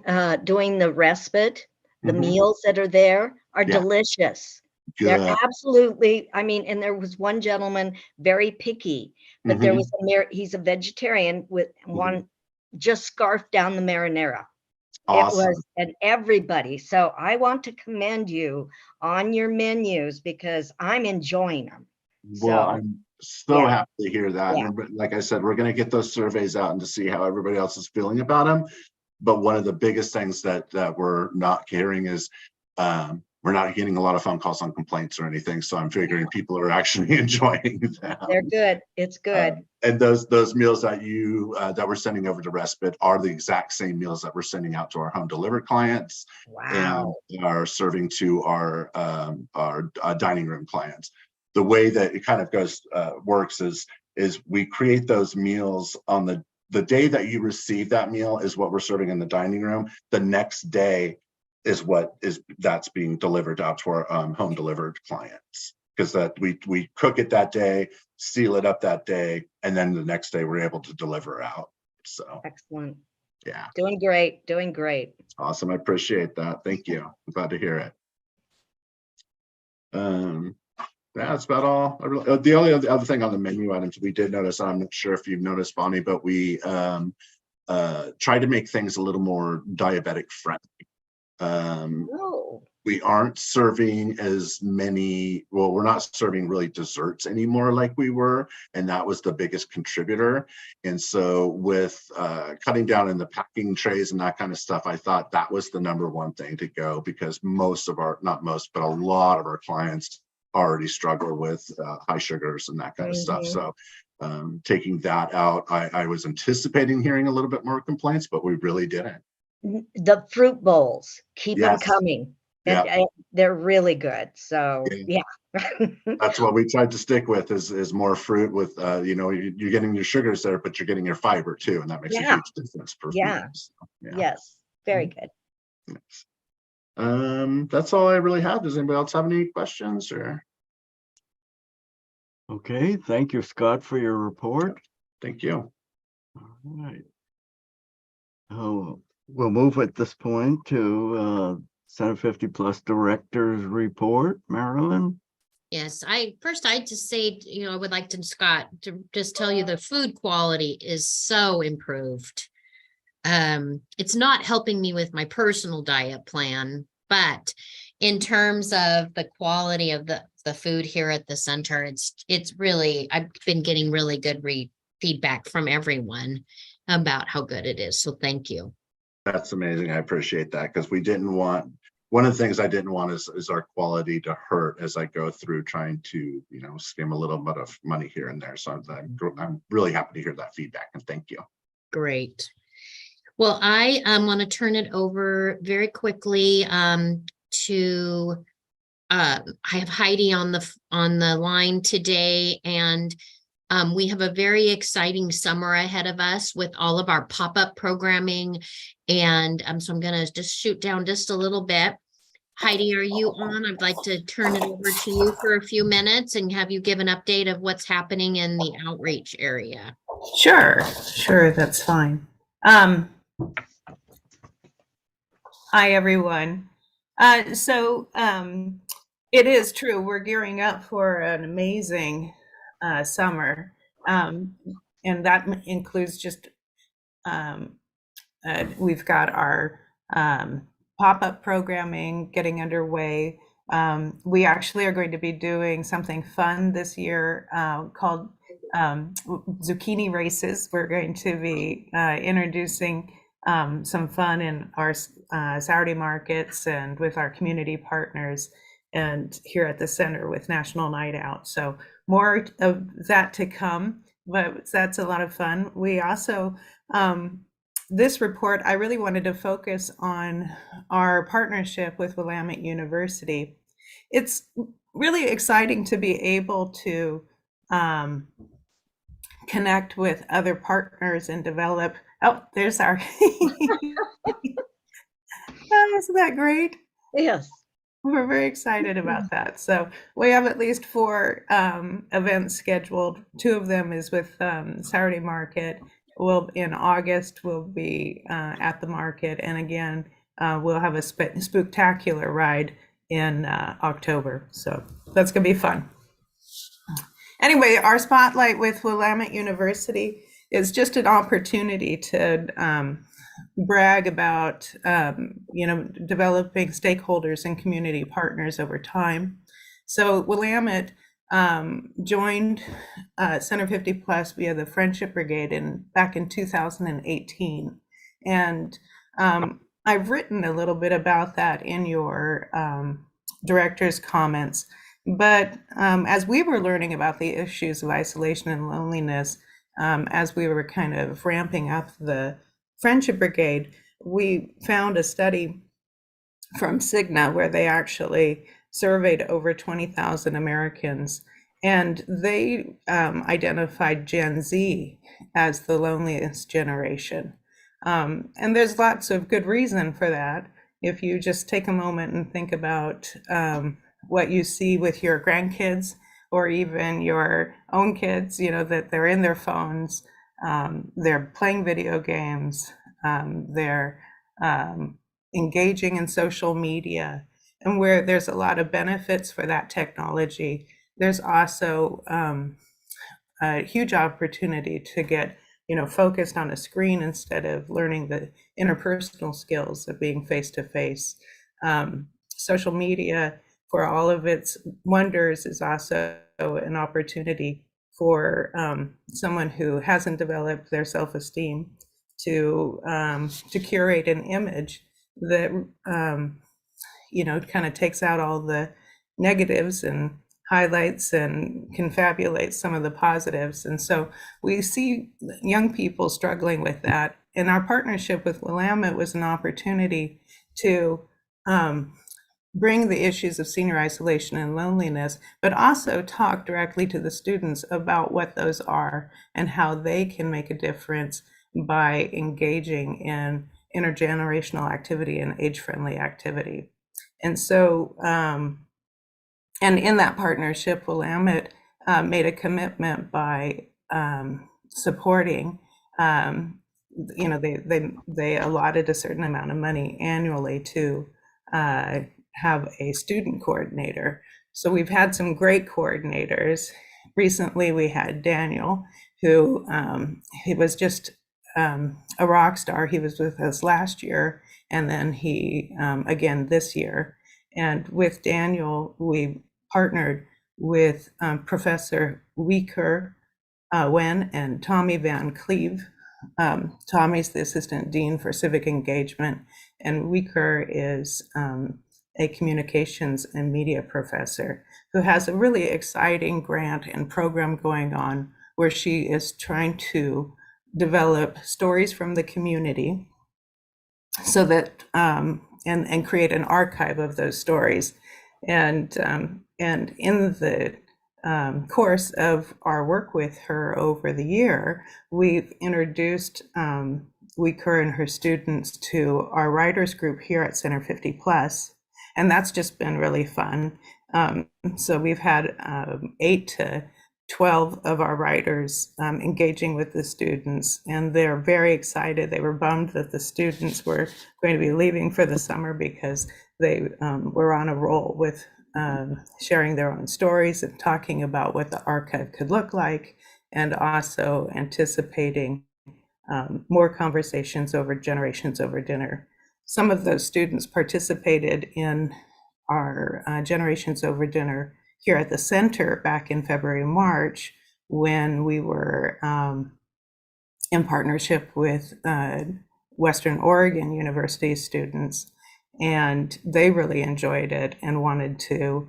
the respite, the Mhm. meals that are there are Yeah. delicious. They're Good. absolutely, and there was one gentleman very picky, but there Mhm. was he's a vegetarian with one just scarfed down the marinara. Awesome. It was, and everybody. So I want to commend you on your menus because I'm enjoying them. Well, So, I'm so yeah. happy to hear that. Yeah. And like I said, we're going to get those surveys out and to see how everybody else is feeling about them. But one of the biggest things that we're not hearing is we're not getting a lot of phone calls on complaints or anything. So I'm figuring people are actually enjoying them. They're good. It's good. And those meals that that we're sending over to Respite are the exact same meals that we're sending out to our home delivered clients Wow. and are serving to our dining room clients. The way that it kind of works is we create those meals on the day that you receive that meal is what we're serving in the dining room. The next day is that's being delivered out to our home delivered clients, because that we cook it that day, seal it up that day, and then the next day we're able to deliver out. So Excellent. yeah, Doing great. Doing great. awesome. I appreciate that. Thank you. I'm glad to hear it. That's about all. The only other thing on the menu items we did notice, I'm not sure if you've noticed, Bonnie, but we tried to make things a little more diabetic friendly. Oh, We aren't serving as many, well, we're not serving really desserts anymore like we were, and that was the biggest contributor. And so with cutting down in the packing trays and that kind of stuff, I thought that was the #1 thing to go, because not most, but a lot of our clients already struggle with high sugars and that kind of stuff. So taking that out, I was anticipating hearing a little bit more complaints, but we really didn't. the fruit bowls. Keep them Yes. coming. They're really good. So, yeah. That's what we tried to stick with is more fruit with, you're getting your sugars there, but you're getting your fiber too. And that makes a Yeah. huge difference per Yeah. food. So, yeah. Yes, very good. That's all I really have. Does anybody else have any questions or? Okay, thank you, Scott, for your report. Thank you. All right. Oh, we'll move at this point to Center 50 Plus Directors Report. Marilyn? Yes, I'd just say, I would like to, Scott, to just tell you the food quality is so improved. It's not helping me with my personal diet plan, but in terms of the quality of the food here at the center, it's really, I've been getting really good feedback from everyone about how good it is. So thank you. That's amazing. I appreciate that because one of the things I didn't want is our quality to hurt as I go through trying to, skim a little bit of money here and there. So I'm really happy to hear that feedback and thank you. Great. Well, I want to turn it over very quickly to I have Heidi on the line today, and we have a very exciting summer ahead of us with all of our pop-up programming. And so I'm going to just shoot down just a little bit. Heidi, are you on? I'd like to turn it over to you for a few minutes and have you give an update of what's happening in the outreach area. Sure, that's fine. Hi, everyone. So it is true, we're gearing up for an amazing summer, and that includes just we've got our pop-up programming getting underway. We actually are going to be doing something fun this year called zucchini races. We're going to be introducing some fun in our Saturday markets and with our community partners and here at the center with National Night Out. So more of that to come, but that's a lot of fun. We also, this report, I really wanted to focus on our partnership with Willamette University. It's really exciting to be able to connect with other partners and develop. Oh, there's our. Isn't that great? Yes. We're very excited about that. So we have at least 4 events scheduled. 2 of them is with Saturday Market. In August, we'll be at the market. And again, we'll have a spooktacular ride in October. So that's going to be fun. Anyway, our spotlight with Willamette University is just an opportunity to brag about, developing stakeholders and community partners over time. So Willamette joined Center 50 Plus via the Friendship Brigade back in 2018. And I've written a little bit about that in your director's comments. But as we were learning about the issues of isolation and loneliness, as we were kind of ramping up the Friendship Brigade, we found a study from Cigna where they actually surveyed over 20,000 Americans, and they identified Gen Z as the loneliest generation. And there's lots of good reason for that. If you just take a moment and think about what you see with your grandkids or even your own kids, that they're in their phones, they're playing video games, they're engaging in social media, and where there's a lot of benefits for that technology, there's also a huge opportunity to get focused on a screen instead of learning the interpersonal skills of being face-to-face. Social media, for all of its wonders, is also an opportunity for someone who hasn't developed their self-esteem to curate an image that kind of takes out all the negatives and highlights and confabulates some of the positives. And so we see young people struggling with that. And our partnership with Willamette was an opportunity to bring the issues of senior isolation and loneliness, but also talk directly to the students about what those are and how they can make a difference by engaging in intergenerational activity and age-friendly activity. And so, and in that partnership, Willamette made a commitment by supporting, they allotted a certain amount of money annually to have a student coordinator. So we've had some great coordinators. Recently, we had Daniel, who he was just a rock star. He was with us last year, and then he again this year. And with Daniel, we partnered with Professor Weaker Wen and Tommy Van Cleve. Tommy's the Assistant Dean for Civic Engagement, and Weaker is a communications and media professor who has a really exciting grant and program going on where she is trying to develop stories from the community so that and create an archive of those stories. And in the course of our work with her over the year, we've introduced Weaker and her students to our writers group here at Center 50 Plus, and that's just been really fun. So we've had 8 to 12 of our writers engaging with the students, and they're very excited. They were bummed that the students were going to be leaving for the summer because they were on a roll with sharing their own stories and talking about what the archive could look like, and also anticipating more conversations over Generations Over Dinner. Some of those students participated in our Generations Over Dinner here at the center back in February and March, when we were in partnership with Western Oregon University students, and they really enjoyed it and wanted to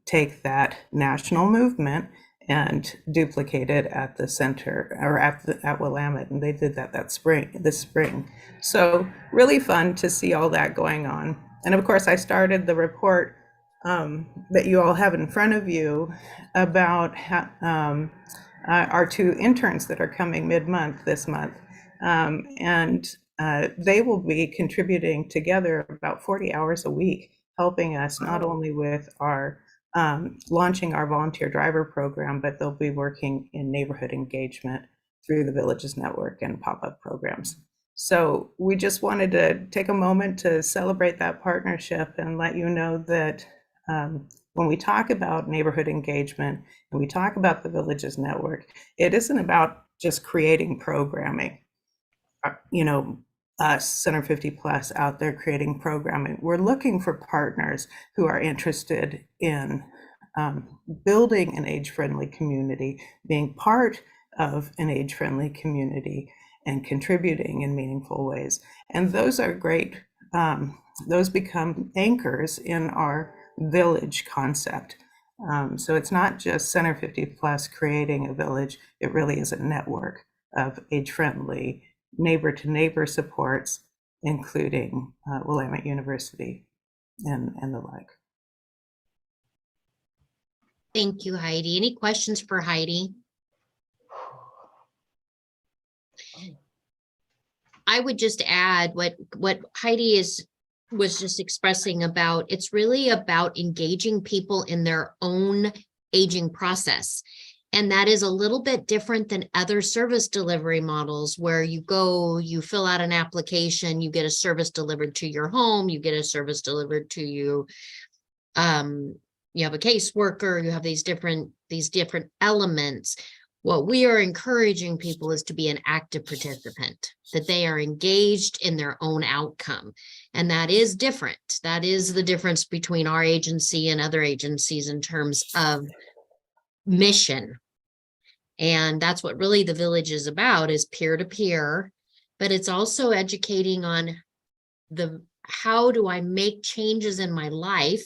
take that national movement and duplicate it at the center or at Willamette, and they did that this spring. So really fun to see all that going on. And of course, I started the report that you all have in front of you about our 2 interns that are coming mid-month this month. And they will be contributing together about 40 hours a week, helping us not only with our launching our volunteer driver program, but they'll be working in neighborhood engagement through the Villages Network and pop-up programs. So we just wanted to take a moment to celebrate that partnership and let you know that when we talk about neighborhood engagement and we talk about the Villages Network, it isn't about just creating programming. Us, Center 50 Plus, out there creating programming. We're looking for partners who are interested in building an age-friendly community, being part of an age-friendly community, and contributing in meaningful ways. And those are great. Those become anchors in our village concept. So it's not just Center 50 Plus creating a village, it really is a network of age-friendly neighbor-to-neighbor supports, including Willamette University and the like. Thank you, Heidi. Any questions for Heidi? I would just add what Heidi was just expressing about, it's really about engaging people in their own aging process. And that is a little bit different than other service delivery models where you go, you fill out an application, you get a service delivered to your home, you get a service delivered to you. You have a caseworker, you have these different elements. What we are encouraging people is to be an active participant, that they are engaged in their own outcome. And that is different. That is the difference between our agency and other agencies in terms of mission. And that's what really the village is about, is peer-to-peer, but it's also educating on how do I make changes in my life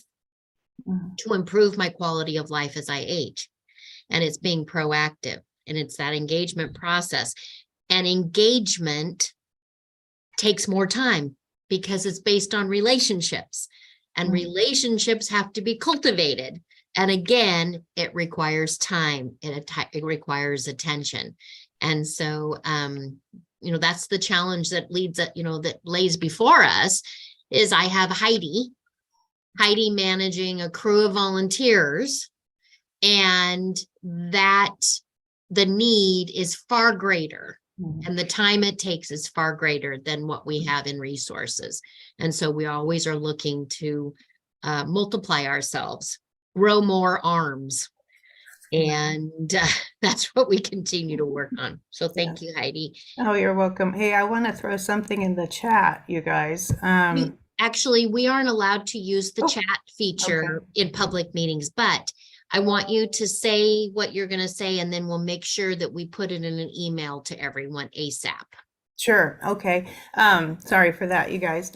to improve my quality of life as I age. And it's being proactive, and it's that engagement process. And engagement takes more time because it's based on relationships. and Mhm. relationships have to be cultivated. And again, it requires time. It requires attention. And so, that's the challenge that that lays before us is I have Heidi managing a crew of volunteers, and that the need is far greater Mhm. and the time it takes is far greater than what we have in resources. And so we always are looking to multiply ourselves, grow more arms. And that's what we continue to work on. So thank you, Heidi. Oh, you're welcome. Hey, I want to throw something in the chat, you guys. Actually, we aren't allowed to use the Oh, chat feature in public meetings, but I want you to say what you're going to say, and then we'll make sure that we put it in an email to everyone ASAP. Sure. Okay. Sorry for that, you guys.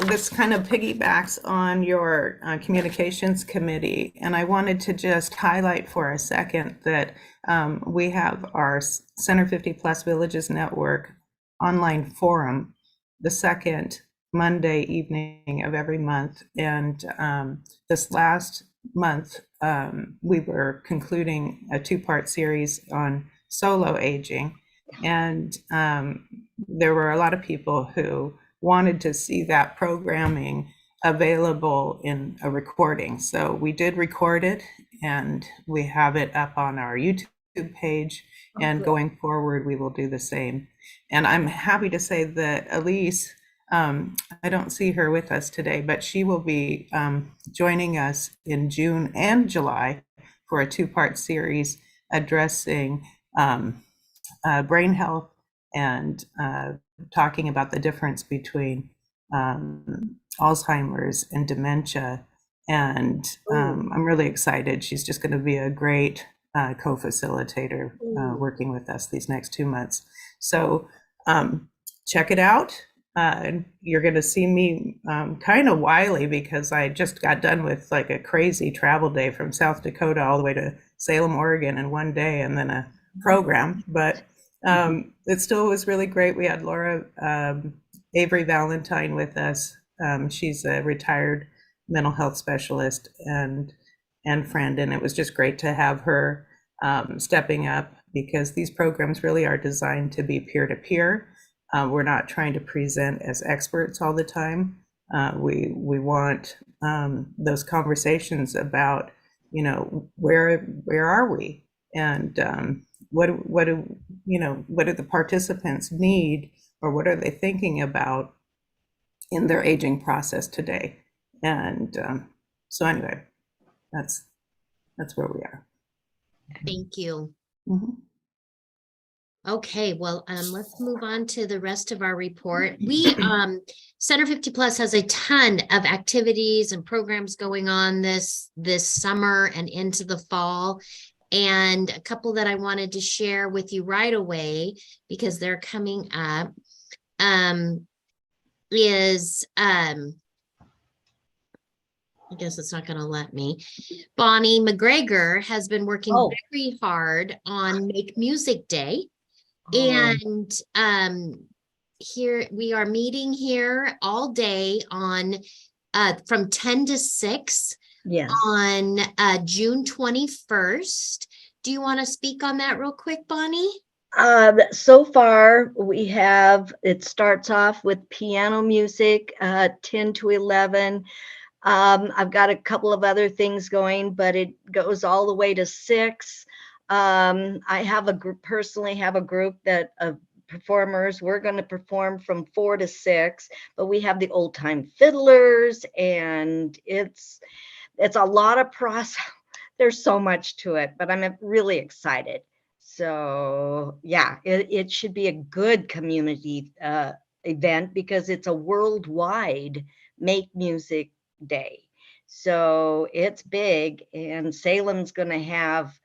This kind of piggybacks on your communications committee, and I wanted to just highlight for a second that we have our Center 50 Plus Villages Network online forum the second Monday evening of every month. And this last month, we were concluding a 2-part series on solo aging. And there were a lot of people who wanted to see that programming available in a recording. So we did record it, and we have it up on our YouTube page. And going forward, we will do the same. And I'm happy to say that Elise, I don't see her with us today, but she will be joining us in June and July for a 2-part series addressing brain health and talking about the difference between Alzheimer's and dementia. And I'm really excited. She's just going to be a great co-facilitator working with us these next 2 months. So check it out. You're going to see me kind of wily because I just got done with like a crazy travel day from South Dakota all the way to Salem, Oregon in one day, and then a program. But it still was really great. We had Laura Avery Valentine with us. She's a retired mental health specialist and friend, and it was just great to have her stepping up, because these programs really are designed to be peer-to-peer. We're not trying to present as experts all the time. We want those conversations about, where are we, and what do the participants need, or what are they thinking about in their aging process today. And so anyway, that's where we are. Thank you. Mhm. Okay, well, let's move on to the rest of our report. We, Center 50 Plus has a ton of activities and programs going on this summer and into the fall. And a couple that I wanted to share with you right away, because they're coming up, is, I guess it's not going to let me. Bonnie McGregor has been working very hard on Make Music Day. And here we are meeting here all day on from 10 to 6 on June 21st. Do you want to speak on that real quick, Bonnie? So far it starts off with piano music, 10 to 11. I've got a couple of other things going, but it goes all the way to 6. I have personally have a group of performers. We're going to perform from 4 to 6, but we have the old time fiddlers, and it's a lot of process. There's so much to it, but I'm really excited. So yeah, it should be a good community event, because it's a worldwide Make Music Day. So it's big, and Salem's going to have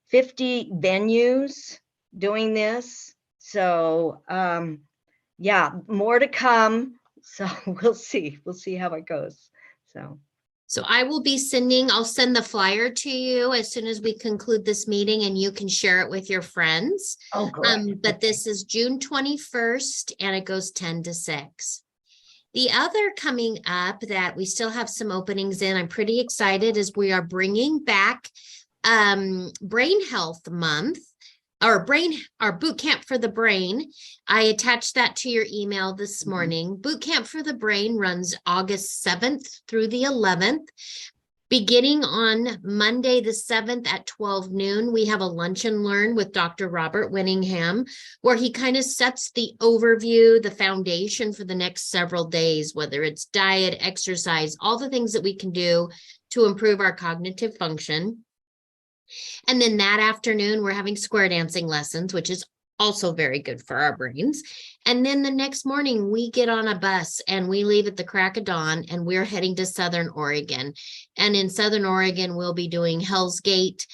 50 venues doing this. So yeah, more to come. So we'll see how it goes. So I'll send the flyer to you as soon as we conclude this meeting, and you can share it with your friends. Oh, good. But this is June 21st, and it goes 10 to 6. The other coming up that we still have some openings in, I'm pretty excited, is we are bringing back Brain Health Month, or our boot camp for the brain. I attached that to your email this morning. Boot camp for the brain runs August 7th through the 11th. Beginning on Monday, the 7th at 12 noon, we have a lunch and learn with Dr. Robert Winningham, where he kind of sets the overview, the foundation for the next several days, whether it's diet, exercise, all the things that we can do to improve our cognitive function. And then that afternoon, we're having square dancing lessons, which is also very good for our brains. And then the next morning, we get on a bus and we leave at the crack of dawn, and we're heading to Southern Oregon. And in Southern Oregon, we'll be doing Hell's Gate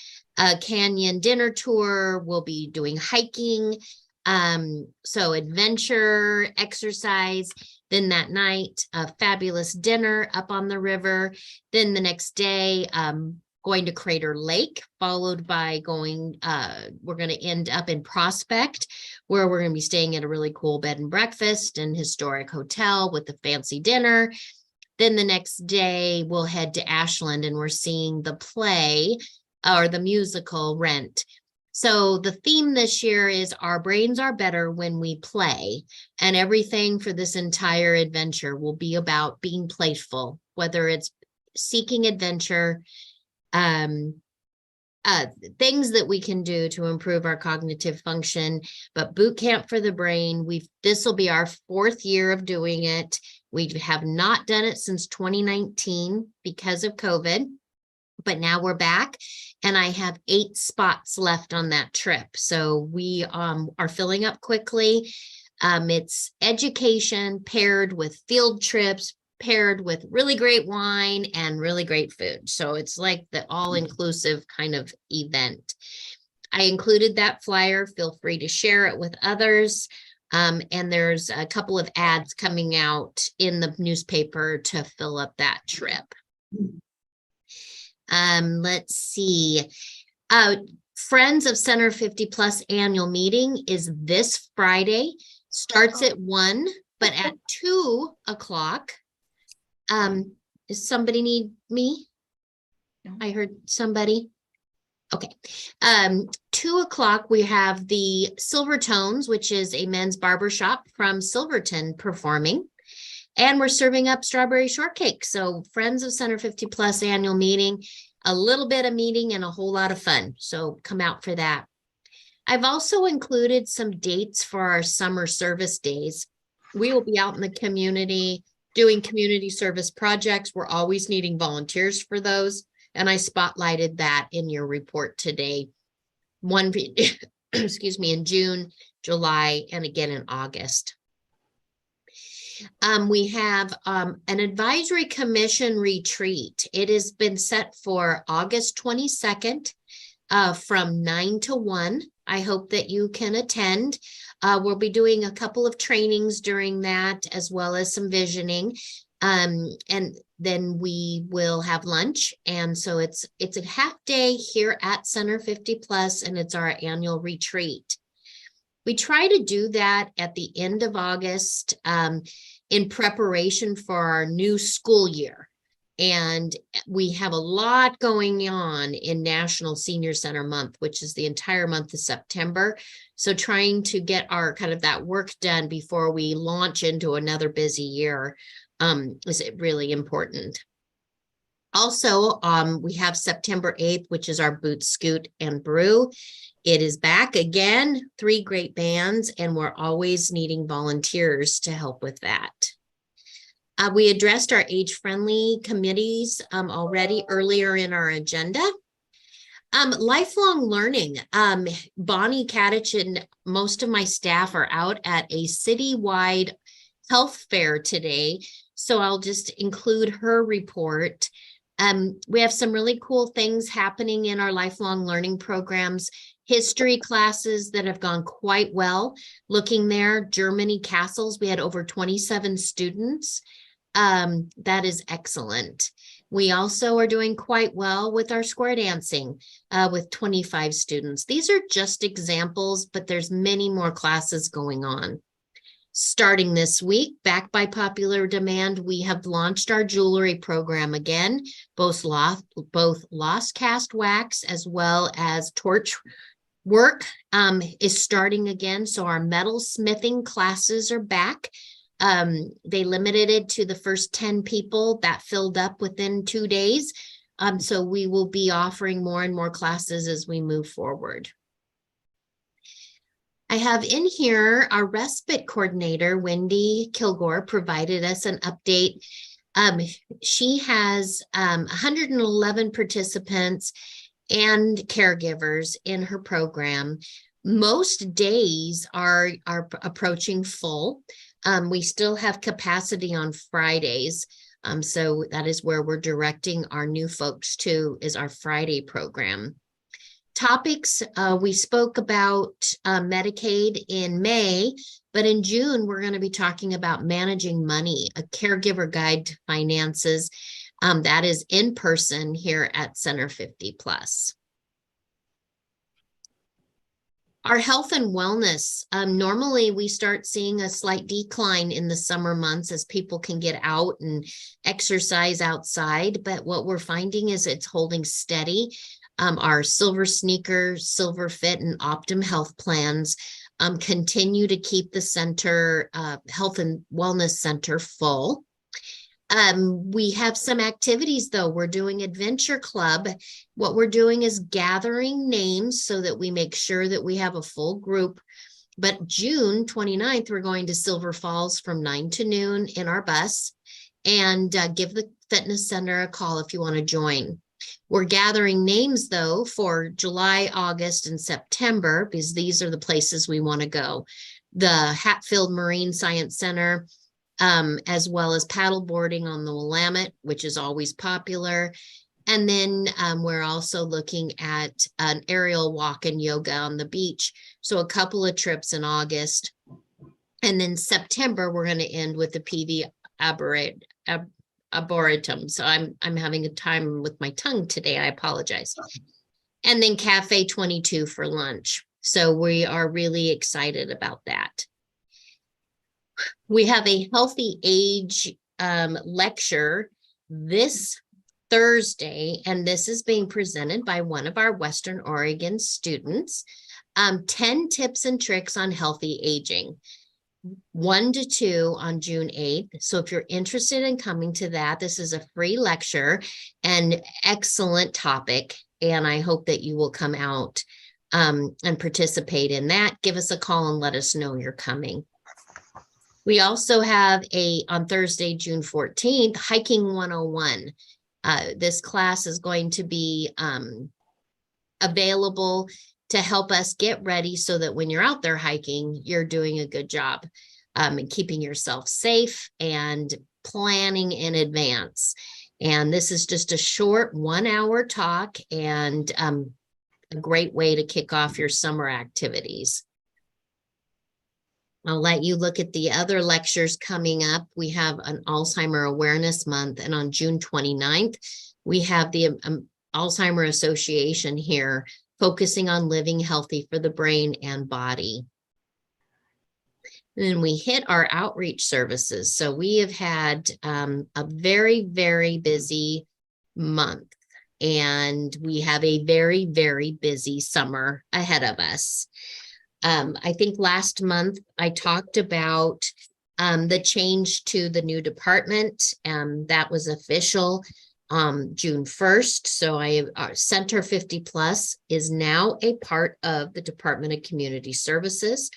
Canyon dinner tour. We'll be doing hiking. So adventure, exercise. Then that night, a fabulous dinner up on the river. Then the next day, going to Crater Lake, followed by we're going to end up in Prospect, where we're going to be staying at a really cool bed and breakfast and historic hotel with a fancy dinner. Then the next day we'll head to Ashland, and we're seeing the play or the musical Rent. So the theme this year is Our Brains Are Better When We Play, and everything for this entire adventure will be about being playful, whether it's seeking adventure, things that we can do to improve our cognitive function. But boot camp for the brain, this will be our 4th year of doing it. We have not done it since 2019 because of COVID, but now we're back, and I have 8 spots left on that trip. So we are filling up quickly. It's education paired with field trips, paired with really great wine and really great food. So it's like the all-inclusive kind of event. I included that flyer. Feel free to share it with others. And there's a couple of ads coming out in the newspaper to fill up that trip. Let's see. Friends of Center 50 Plus annual meeting is this Friday. Starts at 1, but at 2 o'clock. Does somebody need me? No. I heard somebody. Okay. 2 o'clock, we have the Silvertones, which is a men's barbershop from Silverton, performing. And we're serving up strawberry shortcake. So Friends of Center 50 Plus annual meeting, a little bit of meeting and a whole lot of fun. So come out for that. I've also included some dates for our summer service days. We will be out in the community doing community service projects. We're always needing volunteers for those. And I spotlighted that in your report today. One, excuse me, in June, July, and again in August. We have an advisory commission retreat. It has been set for August 22nd from 9 to 1. I hope that you can attend. We'll be doing a couple of trainings during that, as well as some visioning. And then we will have lunch. And so it's a half day here at Center 50 Plus, and it's our annual retreat. We try to do that at the end of August in preparation for our new school year. And we have a lot going on in National Senior Center Month, which is the entire month of September. So trying to get our kind of that work done before we launch into another busy year is really important. Also, we have September 8th, which is our Boot, Scoot, and Brew. It is back again, 3 great bands, and we're always needing volunteers to help with that. We addressed our age-friendly committees already earlier in our agenda. Lifelong learning. Bonnie Kadich and most of my staff are out at a citywide health fair today, so I'll just include her report. We have some really cool things happening in our lifelong learning programs. History classes that have gone quite well. Looking there, Germany castles, we had over 27 students. That is excellent. We also are doing quite well with our square dancing with 25 students. These are just examples, but there's many more classes going on. Starting this week, backed by popular demand, we have launched our jewelry program again, both lost cast wax as well as torch work is starting again. So our metal smithing classes are back. They limited it to the first 10 people. That filled up within 2 days. So we will be offering more and more classes as we move forward. I have in here our respite coordinator, Wendy Kilgore, provided us an update. She has 111 participants and caregivers in her program. Most days are approaching full. We still have capacity on Fridays. So that is where we're directing our new folks to, is our Friday program. Topics, we spoke about Medicaid in May, but in June, we're going to be talking about managing money, a caregiver guide to finances. That is in person here at Center 50 Plus. Our health and wellness, normally we start seeing a slight decline in the summer months as people can get out and exercise outside, but what we're finding is it's holding steady. Our Silver Sneaker, Silver Fit, and Optum health plans continue to keep the center, health and wellness center full. We have some activities though. We're doing Adventure Club. What we're doing is gathering names so that we make sure that we have a full group. But June 29th, we're going to Silver Falls from 9 to noon in our bus, and give the fitness center a call if you want to join. We're gathering names though for July, August, and September, because these are the places we want to go. The Hatfield Marine Science Center, as well as paddleboarding on the Willamette, which is always popular. And then we're also looking at an aerial walk and yoga on the beach. So a couple of trips in August. And then September, we're going to end with the PV Arboretum. So I'm having a time with my tongue today. I apologize. And then Cafe 22 for lunch. So we are really excited about that. We have a healthy age lecture this Thursday, and this is being presented by one of our Western Oregon students. 10 tips and tricks on healthy aging. 1 to 2 on June 8th. So if you're interested in coming to that, this is a free lecture and excellent topic. And I hope that you will come out and participate in that. Give us a call and let us know you're coming. We also have on Thursday, June 14th, Hiking 101. This class is going to be available to help us get ready so that when you're out there hiking, you're doing a good job and keeping yourself safe and planning in advance. And this is just a short 1-hour talk and a great way to kick off your summer activities. I'll let you look at the other lectures coming up. We have an Alzheimer Awareness Month, and on June 29th, we have the Alzheimer Association here focusing on living healthy for the brain and body. And then we hit our outreach services. So we have had a very, very busy month, and we have a very, very busy summer ahead of us. I think last month I talked about the change to the new department, that was official June 1st. So our Center 50 Plus is now a part of the Department of Community Services,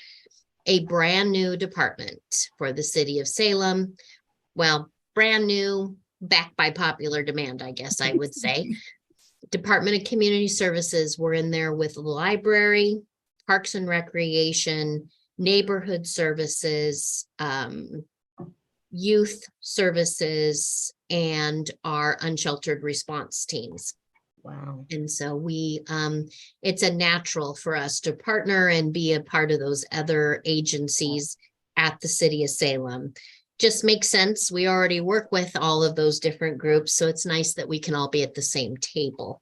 a brand new department for the city of Salem. Well, brand new, backed by popular demand, I guess I would say. Department of Community Services, we're in there with the library, Parks and Recreation, neighborhood services, youth services, and our unsheltered response teams. Wow. And so it's a natural for us to partner and be a part of those other agencies at the city of Salem. Just makes sense. We already work with all of those different groups, so it's nice that we can all be at the same table.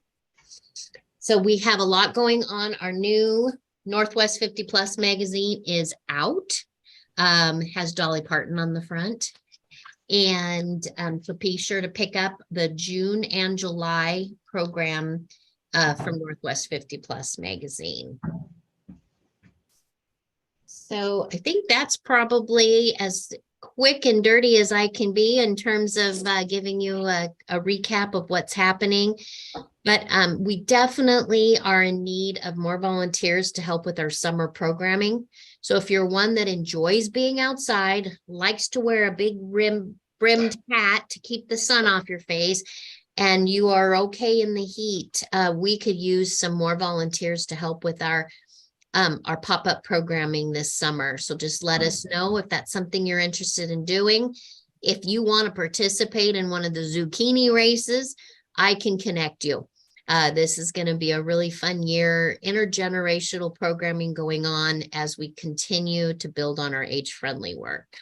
So we have a lot going on. Our new Northwest 50 Plus magazine is out. has Dolly Parton on the front. And so be sure to pick up the June and July program from Northwest 50 Plus magazine. So I think that's probably as quick and dirty as I can be in terms of giving you a recap of what's happening. But we definitely are in need of more volunteers to help with our summer programming. So if you're one that enjoys being outside, likes to wear a big brimmed hat to keep the sun off your face, and you are okay in the heat, we could use some more volunteers to help with our pop-up programming this summer. So just let us know if that's something you're interested in doing. If you want to participate in one of the zucchini races, I can connect you. This is going to be a really fun year, intergenerational programming going on as we continue to build on our age-friendly work.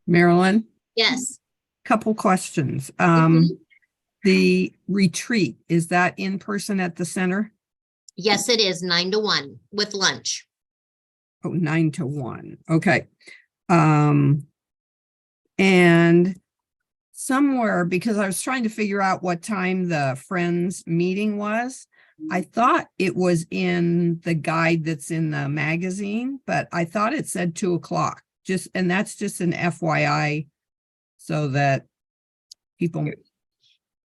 Marilyn, Yes. couple questions. Mhm. The retreat, is that in person at the center? Yes, it is 9 to 1 with lunch. Oh, 9 to 1. Okay. And somewhere, because I was trying to figure out what time the Friends meeting was, I thought it was in the guide that's in the magazine, but I thought it said 2 o'clock. And that's just an FYI so that people.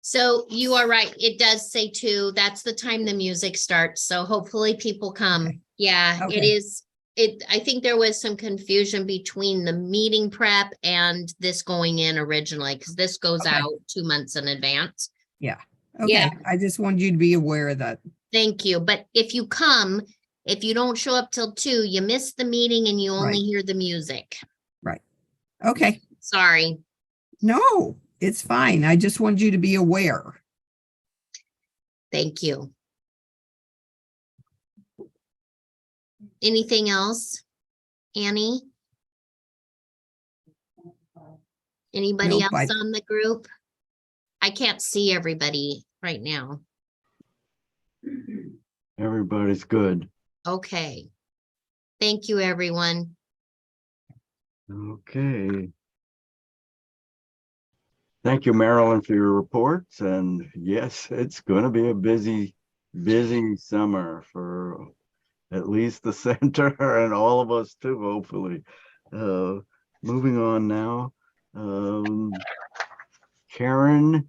So you are right. It does say 2. That's the time the music starts. So hopefully people come. Okay. Yeah, it Okay. is. I think there was some confusion between the meeting prep and this going in originally, because this goes Okay. out 2 months in advance. Yeah. Okay. Yeah. I just wanted you to be aware of that. Thank you. But if you come, if you don't show up till 2, you miss the meeting and you only Right. hear the music. Right. Okay. Sorry. No, it's fine. I just wanted you to be aware. Thank you. Anything else? Annie? Anybody Nope, else on the group? I can't see everybody right now. Everybody's good. Okay. Thank you, everyone. Okay. Thank you, Marilyn, for your reports. And yes, it's going to be a busy summer for at least the center and all of us too, hopefully. Moving on now. Karen,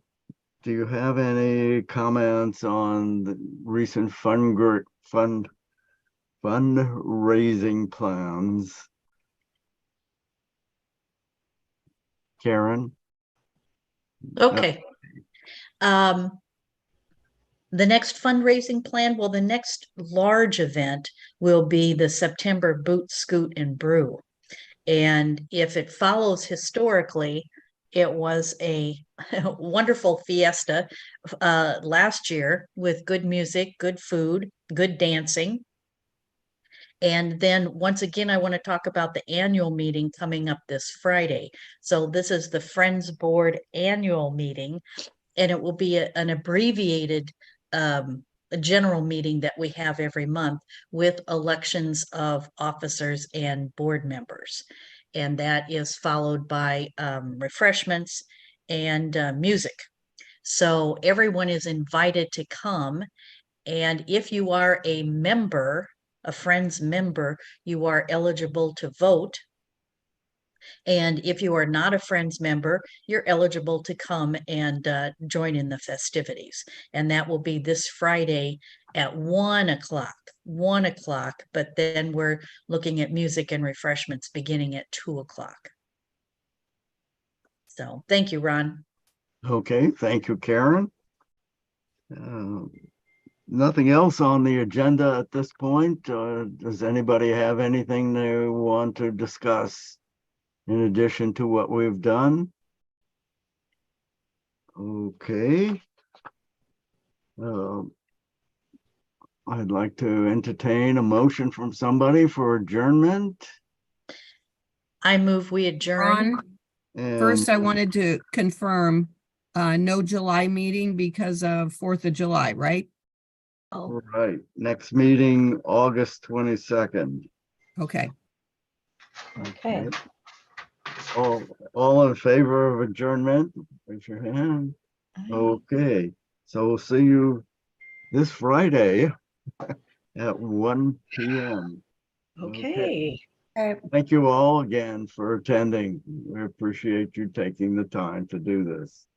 do you have any comments on the recent fundraising plans? Karen? Okay. The next fundraising plan, well, the next large event will be the September Boot, Scoot, and Brew. And if it follows historically, it was a wonderful fiesta last year with good music, good food, good dancing. And then once again, I want to talk about the annual meeting coming up this Friday. So this is the Friends Board annual meeting, and it will be an abbreviated a general meeting that we have every month with elections of officers and board members. And that is followed by refreshments and music. So everyone is invited to come. And if you are a member, a Friends member, you are eligible to vote. And if you are not a Friends member, you're eligible to come and join in the festivities. And that will be this Friday at 1 o'clock, but then we're looking at music and refreshments beginning at 2 o'clock. So thank you, Ron. Okay, thank you, Karen. Nothing else on the agenda at this point. Does anybody have anything they want to discuss in addition to what we've done? Okay. I'd like to entertain a motion from somebody for adjournment. I move we adjourn. And First, I wanted to confirm no July meeting because of 4th of July, right? Oh, right, next meeting, August 22nd. Okay. Okay. All in favor of adjournment, raise your hand. Okay, so we'll see you this Friday at 1 p.m. Okay. Thank you all again for attending. We appreciate you taking the time to do this.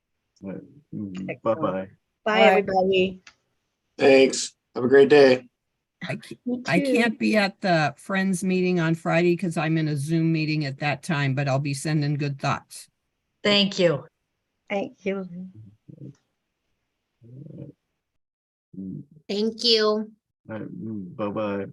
Excellent. Bye-bye. Bye, everybody. Thanks. Have a great day. You I too. can't be at the Friends meeting on Friday because I'm in a Zoom meeting at that time, but I'll be sending good thoughts. Thank you. Thank you. Thank you. Bye-bye.